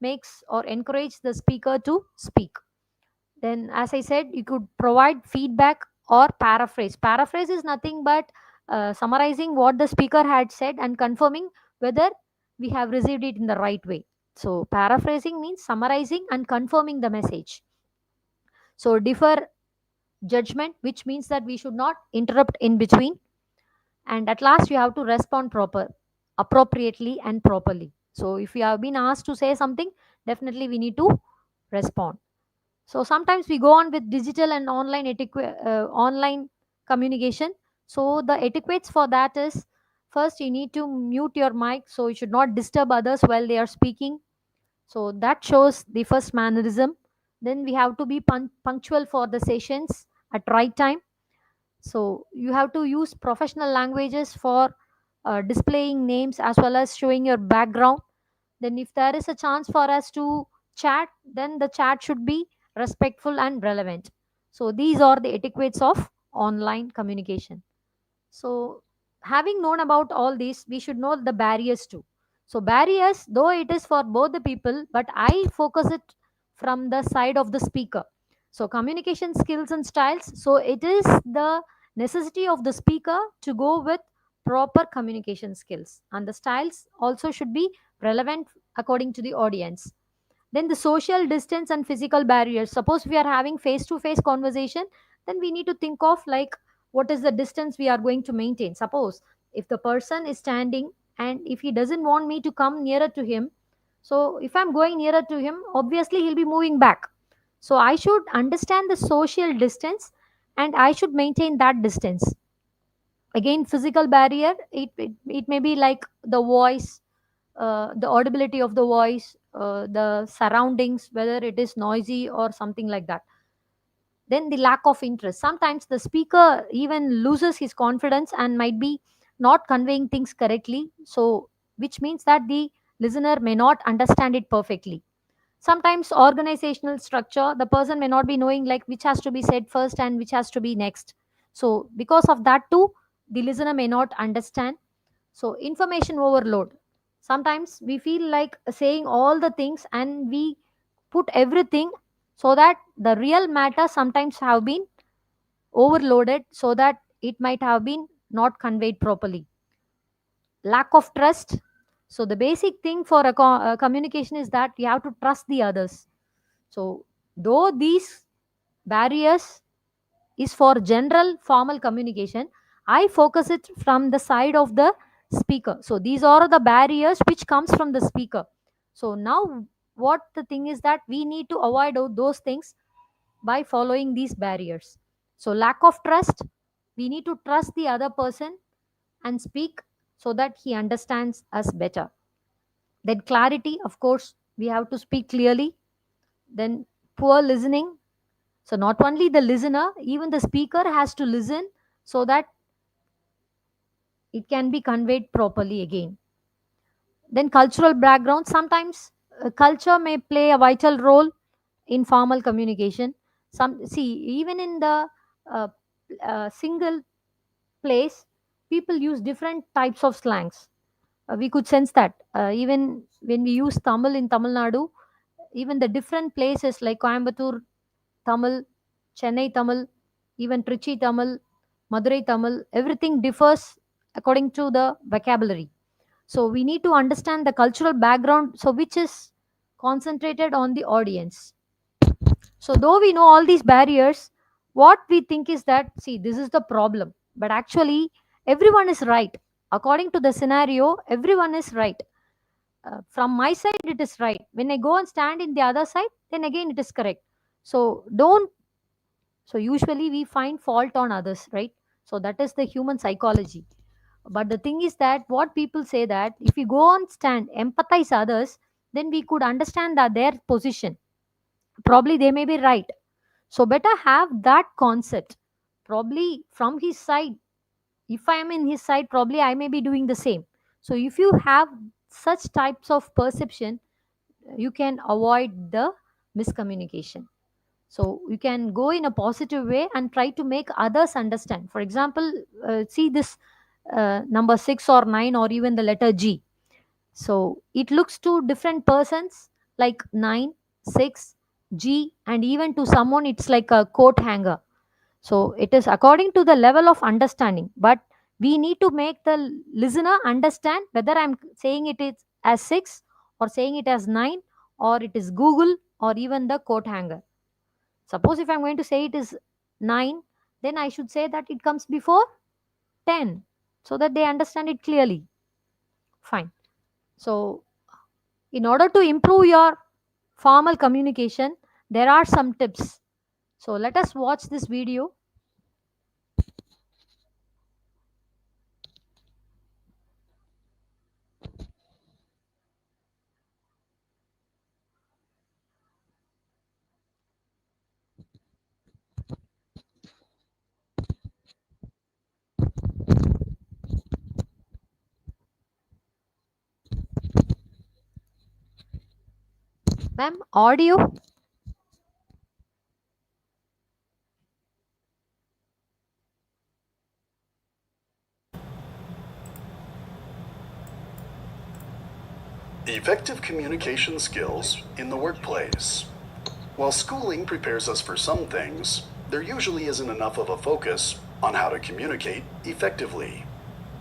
makes or encourage the speaker to speak. Then, as I said, you could provide feedback or paraphrase. Paraphrase is nothing but summarizing what the speaker had said and confirming whether we have received it in the right way. So paraphrasing means summarizing and confirming the message. So defer judgment, which means that we should not interrupt in between. And at last, you have to respond appropriately and properly. So if you have been asked to say something, definitely we need to respond. So sometimes we go on with digital and online online communication. So the etiquettes for that is, first you need to mute your mic, so you should not disturb others while they are speaking. So that shows the first mannerism. Then we have to be punctual for the sessions at right time. So you have to use professional languages for displaying names as well as showing your background. Then if there is a chance for us to chat, then the chat should be respectful and relevant. So these are the etiquettes of online communication. So, having known about all these, we should know the barriers too. So, barriers, though it is for both the people, but I focus it from the side of the speaker. So, communication skills and styles. So, it is the necessity of the speaker to go with proper communication skills, and the styles also should be relevant according to the audience. Then the social distance and physical barriers. Suppose we are having face to face conversation, then we need to think of like what is the distance we are going to maintain. Suppose if the person is standing and if he doesn't want me to come nearer to him, so if I'm going nearer to him, obviously he'll be moving back. So I should understand the social distance and I should maintain that distance. Again, physical barrier, it may be like the voice, the audibility of the voice, the surroundings, whether it is noisy or something like that. Then the lack of interest. Sometimes the speaker even loses his confidence and might be not conveying things correctly. So, which means that the listener may not understand it perfectly. Sometimes organizational structure, the person may not be knowing like which has to be said first and which has to be next. So, because of that too, the listener may not understand. So, information overload. Sometimes we feel like saying all the things and we put everything, so that the real matter sometimes have been overloaded, so that it might have been not conveyed properly. Lack of trust. So, the basic thing for a communication is that you have to trust the others. So, though these barriers is for general formal communication, I focus it from the side of the speaker. So these are the barriers which comes from the speaker. So now what the thing is that we need to avoid those things by following these barriers. So lack of trust, we need to trust the other person and speak so that he understands us better. Then clarity, of course, we have to speak clearly. Then poor listening. So not only the listener, even the speaker has to listen so that it can be conveyed properly again. Then cultural background. Sometimes culture may play a vital role in formal communication. Some see even in the uh, single place, people use different types of slangs. We could sense that even when we use Tamil in Tamil Nadu, even the different places like Coimbatore Tamil, Chennai Tamil, even Trichy Tamil, Madurai Tamil, everything differs according to the vocabulary. So we need to understand the cultural background, so which is concentrated on the audience. So though we know all these barriers, what we think is that, see, this is the problem. But actually, everyone is right. According to the scenario, everyone is right. From my side, it is right. When I go and stand in the other side, then again it is correct. So don't. So usually we find fault on others, right? So that is the human psychology. But the thing is that what people say that if we go on stand, empathize others, then we could understand that their position. Probably they may be right. So better have that concept. Probably from his side, if I am in his side, probably I may be doing the same. So if you have such types of perception, you can avoid the miscommunication. So you can go in a positive way and try to make others understand. For example, see this number 6 or 9 or even the letter G. So it looks to different persons like 9, 6, G, and even to someone it's like a coat hanger. So it is according to the level of understanding, but we need to make the listener understand whether I'm saying it is as 6 or saying it as 9 or it is Google or even the coat hanger. Suppose if I'm going to say it is 9, then I should say that it comes before 10 so that they understand it clearly. Fine. So, in order to improve your formal communication, there are some tips. So let us watch this video. Ma'am, audio? Effective communication skills in the workplace. While schooling prepares us for some things, there usually isn't enough of a focus on how to communicate effectively.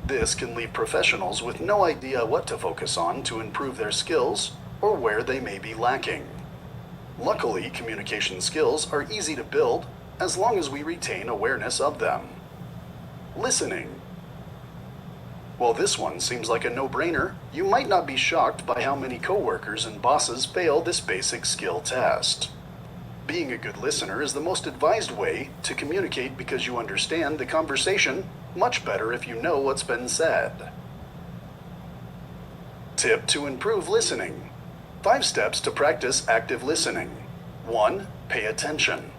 This can leave professionals with no idea what to focus on to improve their skills or where they may be lacking. Luckily, communication skills are easy to build as long as we retain awareness of them. Listening. While this one seems like a no-brainer, you might not be shocked by how many coworkers and bosses fail this basic skill test. Being a good listener is the most advised way to communicate because you understand the conversation much better if you know what's been said. Tip to improve listening. 5 steps to practice active listening. 1. Pay attention.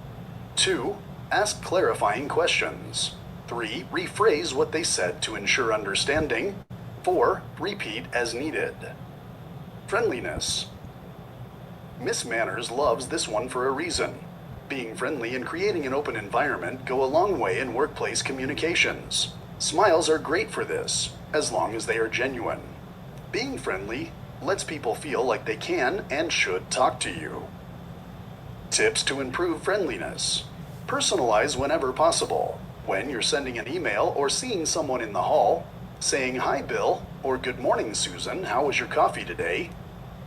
2. Ask clarifying questions. 3. Rephrase what they said to ensure understanding. 4. Repeat as needed. Friendliness. Miss Manners loves this one for a reason. Being friendly and creating an open environment go a long way in workplace communications. Smiles are great for this, as long as they are genuine. Being friendly lets people feel like they can and should talk to you. Tips to improve friendliness. Personalize whenever possible. When you're sending an email or seeing someone in the hall, saying "Hi Bill" or "Good morning Susan, how was your coffee today?"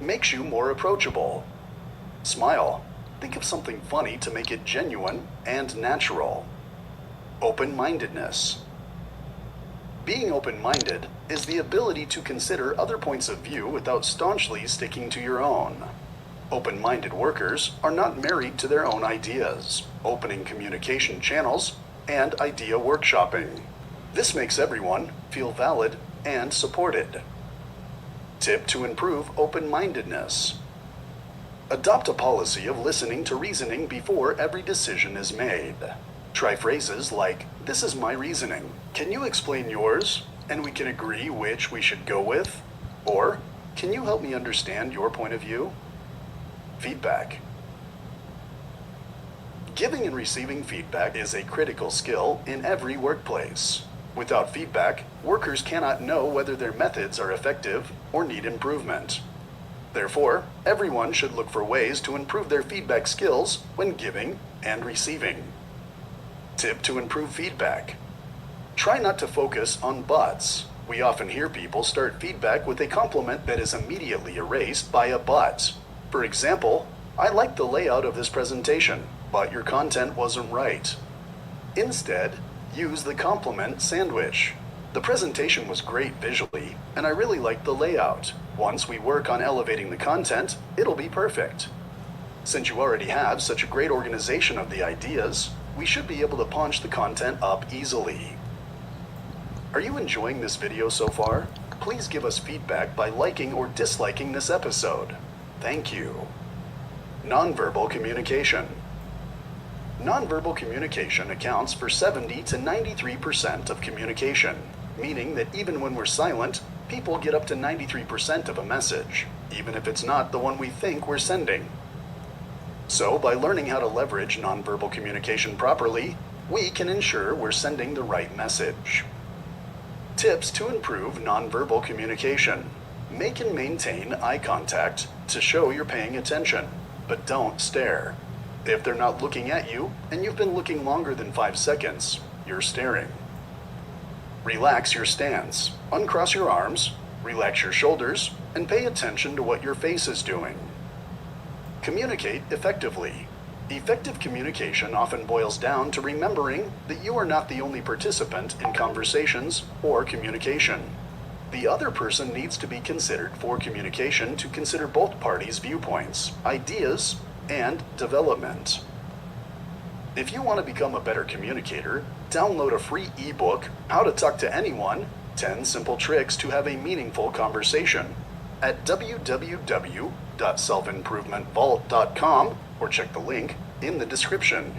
makes you more approachable. Smile. Think of something funny to make it genuine and natural. Open-mindedness. Being open-minded is the ability to consider other points of view without staunchly sticking to your own. Open-minded workers are not married to their own ideas, opening communication channels and idea workshopping. This makes everyone feel valid and supported. Tip to improve open-mindedness. Adopt a policy of listening to reasoning before every decision is made. Try phrases like, "This is my reasoning. Can you explain yours? And we can agree which we should go with." Or, "Can you help me understand your point of view?" Feedback. Giving and receiving feedback is a critical skill in every workplace. Without feedback, workers cannot know whether their methods are effective or need improvement. Therefore, everyone should look for ways to improve their feedback skills when giving and receiving. Tip to improve feedback. Try not to focus on buts. We often hear people start feedback with a compliment that is immediately erased by a but. For example, "I like the layout of this presentation, but your content wasn't right." Instead, use the compliment sandwich. "The presentation was great visually, and I really liked the layout. Once we work on elevating the content, it'll be perfect." Since you already have such a great organization of the ideas, we should be able to punch the content up easily. Are you enjoying this video so far? Please give us feedback by liking or disliking this episode. Thank you. Nonverbal communication. Nonverbal communication accounts for 70 to 93% of communication, meaning that even when we're silent, people get up to 93% of a message, even if it's not the one we think we're sending. So, by learning how to leverage nonverbal communication properly, we can ensure we're sending the right message. Tips to improve nonverbal communication. Make and maintain eye contact to show you're paying attention, but don't stare. If they're not looking at you, and you've been looking longer than 5 seconds, you're staring. Relax your stance. Uncross your arms, relax your shoulders, and pay attention to what your face is doing. Communicate effectively. Effective communication often boils down to remembering that you are not the only participant in conversations or communication. The other person needs to be considered for communication to consider both parties' viewpoints, ideas, and development. If you want to become a better communicator, download a free ebook, How to Talk to Anyone 10 Simple Tricks to Have a Meaningful Conversation, at www.selfimprovementvault.com or check the link in the description.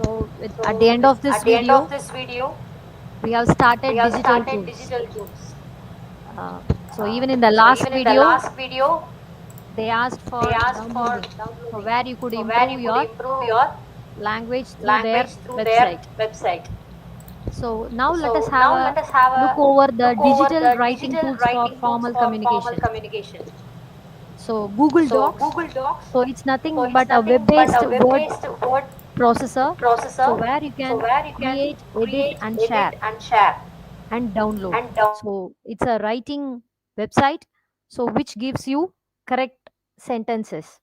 So, at the end of this video, we have started digital tools. So, even in the last video, they asked for downloading. So, where you could improve your language through their website. So, now let us have a look over the digital writing tools for formal communication. So, Google Docs. So, it's nothing but a web-based word processor. So, where you can create, edit, and share and download. So, it's a writing website, so which gives you correct sentences.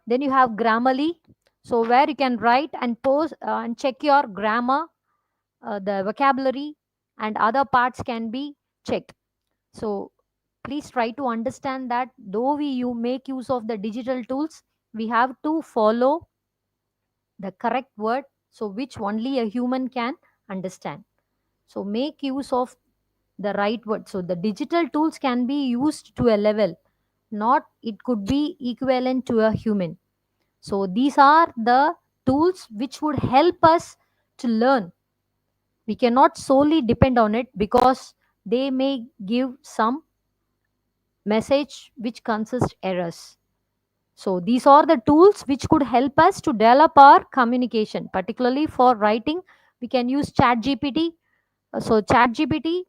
Then you have Grammarly, so where you can write and post and check your grammar, the vocabulary, and other parts can be checked. So please try to understand that though you make use of the digital tools, we have to follow the correct word, so which only a human can understand. So make use of the right word. So the digital tools can be used to a level, not it could be equivalent to a human. So these are the tools which would help us to learn. We cannot solely depend on it because they may give some message which consists errors. So these are the tools which could help us to develop our communication. Particularly for writing, we can use ChatGPT. So ChatGPT,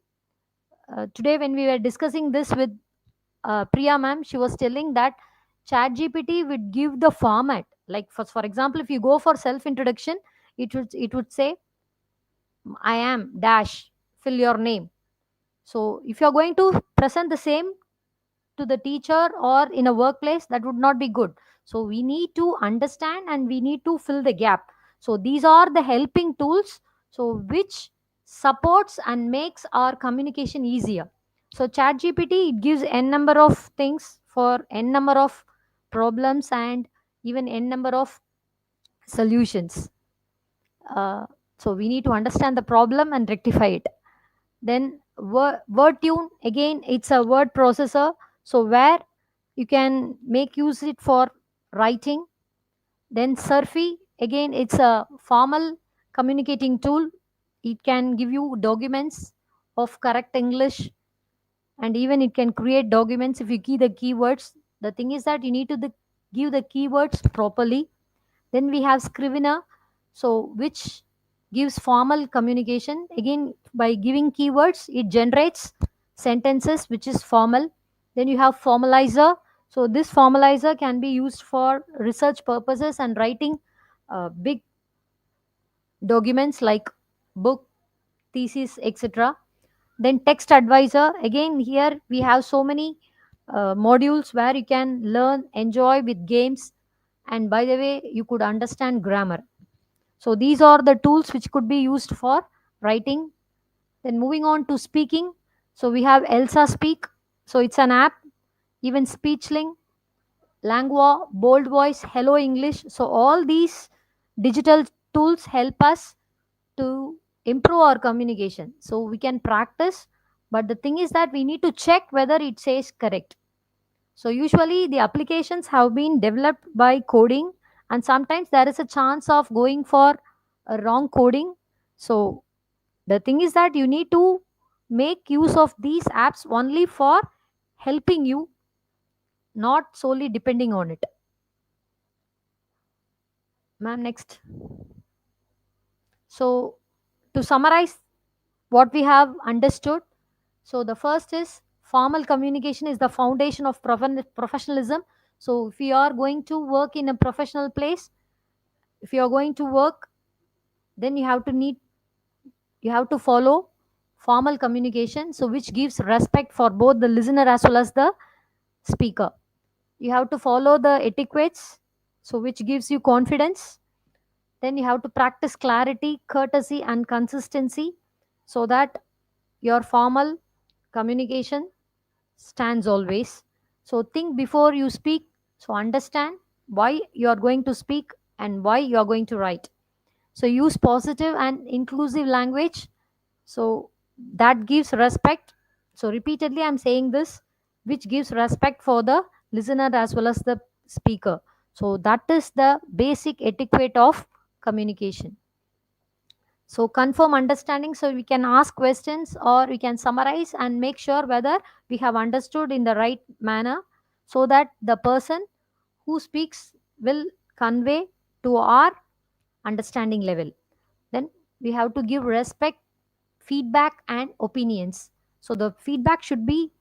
today when we were discussing this with Priya ma'am, she was telling that ChatGPT would give the format. Like for example, if you go for self introduction, it would say, I am dash, fill your name. So if you are going to present the same to the teacher or in a workplace, that would not be good. So we need to understand and we need to fill the gap. So these are the helping tools, so which supports and makes our communication easier. So ChatGPT, it gives n number of things for n number of problems and even n number of solutions. So we need to understand the problem and rectify it. Then WordTune, again it's a word processor, so where you can make use it for writing. Then Surfy, again it's a formal communicating tool. It can give you documents of correct English, and even it can create documents if you key the keywords. The thing is that you need to give the keywords properly. Then we have Scrivener, so which gives formal communication. Again, by giving keywords, it generates sentences which is formal. Then you have Formalizer. So this Formalizer can be used for research purposes and writing big documents like book, thesis, etc. Then Text Advisor. Again, here we have so many modules where you can learn, enjoy with games, and by the way, you could understand grammar. So these are the tools which could be used for writing. Then moving on to speaking. So we have Elsa Speak. So it's an app, even Speechling, Langua, Bold Voice, Hello English. So all these digital tools help us to improve our communication. So we can practice, but the thing is that we need to check whether it says correct. So usually the applications have been developed by coding, and sometimes there is a chance of going for a wrong coding. So the thing is that you need to make use of these apps only for helping you, not solely depending on it. Ma'am, next. So to summarize what we have understood, so the first is formal communication is the foundation of professionalism. So if you are going to work in a professional place, if you are going to work, then you have to follow formal communication, so which gives respect for both the listener as well as the speaker. You have to follow the etiquettes, so which gives you confidence. Then you have to practice clarity, courtesy, and consistency, so that your formal communication stands always. So think before you speak. So understand why you are going to speak and why you are going to write. So use positive and inclusive language. So that gives respect. So repeatedly I'm saying this, which gives respect for the listener as well as the speaker. So that is the basic etiquette of communication. So confirm understanding, so we can ask questions or we can summarize and make sure whether we have understood in the right manner, so that the person who speaks will convey to our understanding level. Then we have to give respect, feedback and opinions. So the feedback should be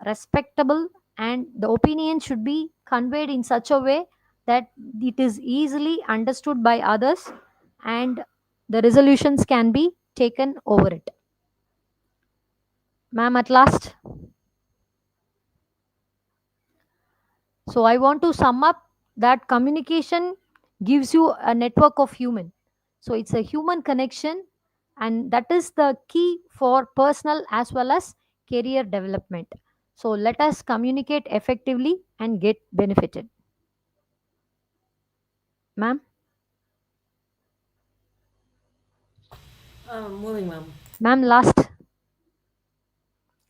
respectable and the opinion should be conveyed in such a way that it is easily understood by others and the resolutions can be taken over it. Ma'am, at last. So I want to sum up that communication gives you a network of human. So it's a human connection, and that is the key for personal as well as career development. So let us communicate effectively and get benefited. Ma'am? Moving, ma'am. Ma'am, last.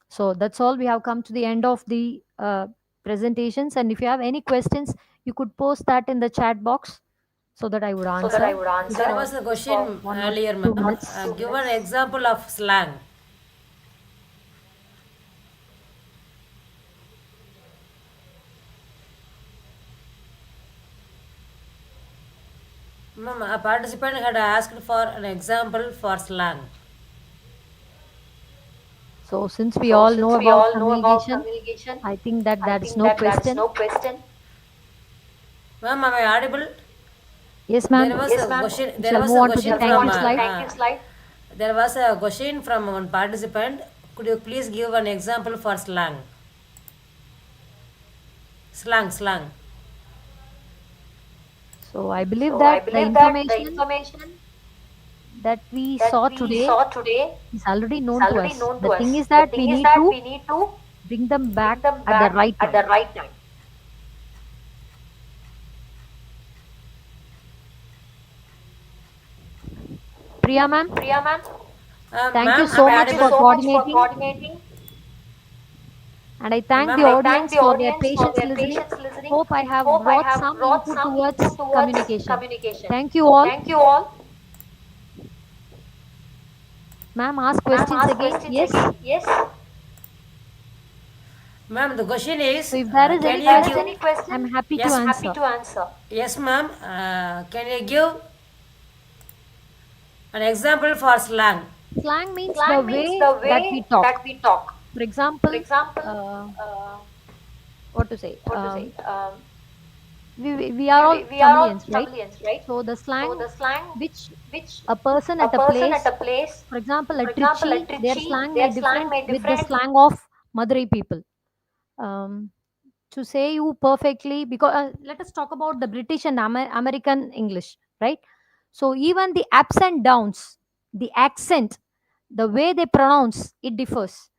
So that's all. We have come to the end of the presentations. And if you have any questions, you could post that in the chat box so that I would answer. There was a question earlier, ma'am. Give an example of slang. Ma'am, a participant had asked for an example for slang. So since we all know about communication, I think that there is no question. Ma'am, am I audible? Yes, ma'am. There was a question. We There shall was move a on to question the from. thank you slide. There was a question from one participant. Could you please give an example for slang? Slang. So I believe that the information that we saw today is already known to us. The thing is that we need to bring them back at the right time. Priya ma'am, thank Ma'am, you so am I much for audible? coordinating. And I thank Ma'am, the audience for their patience listening. Hope I have brought some input towards communication. Thank you all. Ma'am, ask questions again. Yes. Ma'am, the question is, So if there is can any you question, I'm happy to answer. Yes, ma'am. Can you give an example for slang? Slang means the way that we talk. For example, what to say? We are all Tamilians, right? So the slang which a person at a place, for example, at Trichy, their slang may different with the slang of Madurai people. To say you perfectly, because let us talk about the British and American English, right? So even the ups and downs, the accent, the way they pronounce, it differs.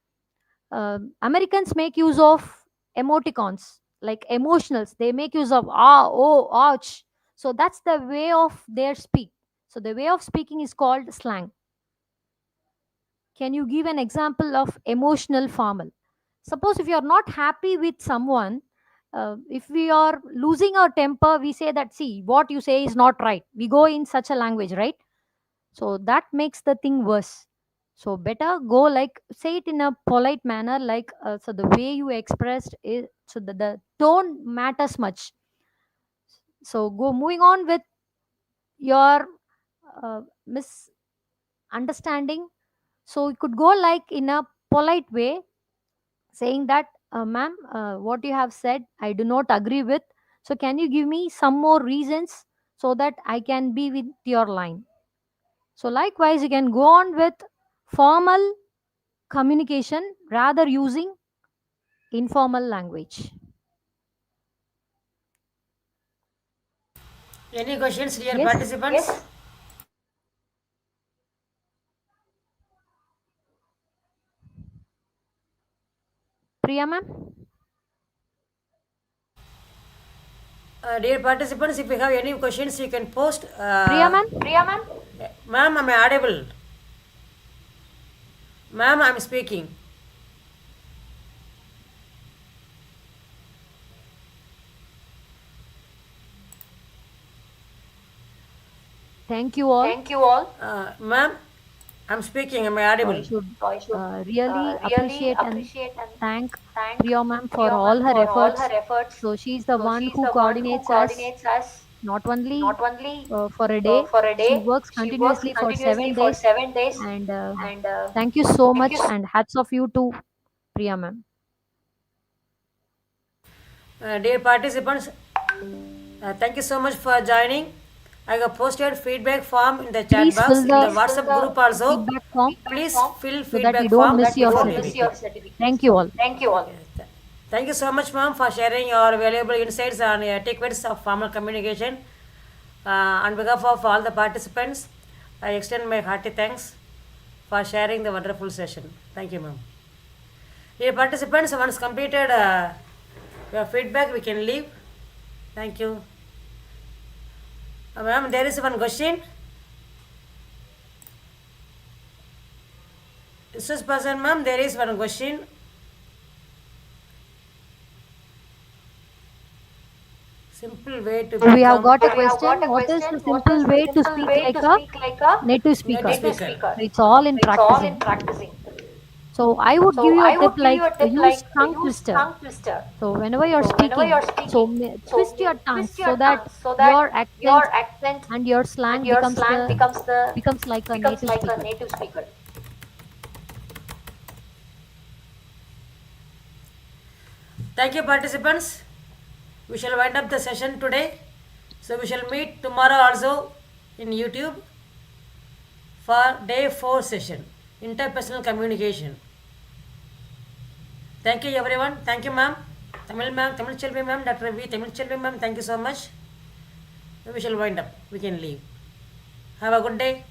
Americans make use of emoticons like emotionals. They make use of ah, oh, ouch. So that's the way of their speak. So the way of speaking is called slang. Can you give an example of emotional formal? Suppose if you are not happy with someone, if we are losing our temper, we say that, see, what you say is not right. We go in such a language, right? So that makes the thing worse. So better go like say it in a polite manner, like so the way you expressed it, so the tone matters much. So go moving on with your misunderstanding. So it could go like in a polite way, saying that, ma'am, what you have said, I do not agree with. So can you give me some more reasons so that I can be with your line? So likewise, you can go on with formal communication rather using informal language. Any questions, dear Yes. Priya ma'am? Dear participants, if you have any questions, you can post. Priya ma'am? Ma'am, am I audible? Ma'am, I'm speaking. Thank you all. Ma'am, I'm speaking. Am I So I audible? should really appreciate and thank Priya ma'am for all her efforts. So she's the one who coordinates us not only for a day. She works continuously for 7 days. And thank you so much and hats off you to Priya ma'am. Dear participants, thank you so much for joining. I have posted feedback form in the chat Please box fill in the the WhatsApp group also. feedback form Please fill so that we feedback don't form miss your before certificate. leaving. Thank you all. Thank you so much, ma'am, for sharing your valuable insights on etiquettes of formal communication. On behalf of all the participants, I extend my hearty thanks for sharing the wonderful session. Thank you, ma'am. Dear participants, once completed your feedback, we can leave. Thank you. Ma'am, there is one question. This person, ma'am, there is one question. Simple way to We have become got a question. What is the simple way to speak like a native speaker? native speaker. It's all in practicing. So I would give you a tip like use tongue twister. So whenever you're speaking, twist your tongue so that your accent and your slang becomes like a native speaker. Thank you, participants. We shall wind up the session today. So we shall meet tomorrow also in YouTube for day 4 session, interpersonal communication. Thank you, everyone. Thank you, ma'am. Tamil Chelvi ma'am, Dr. V. Tamil Chelvi ma'am, thank you so much. We shall wind up. We can leave. Have a good day.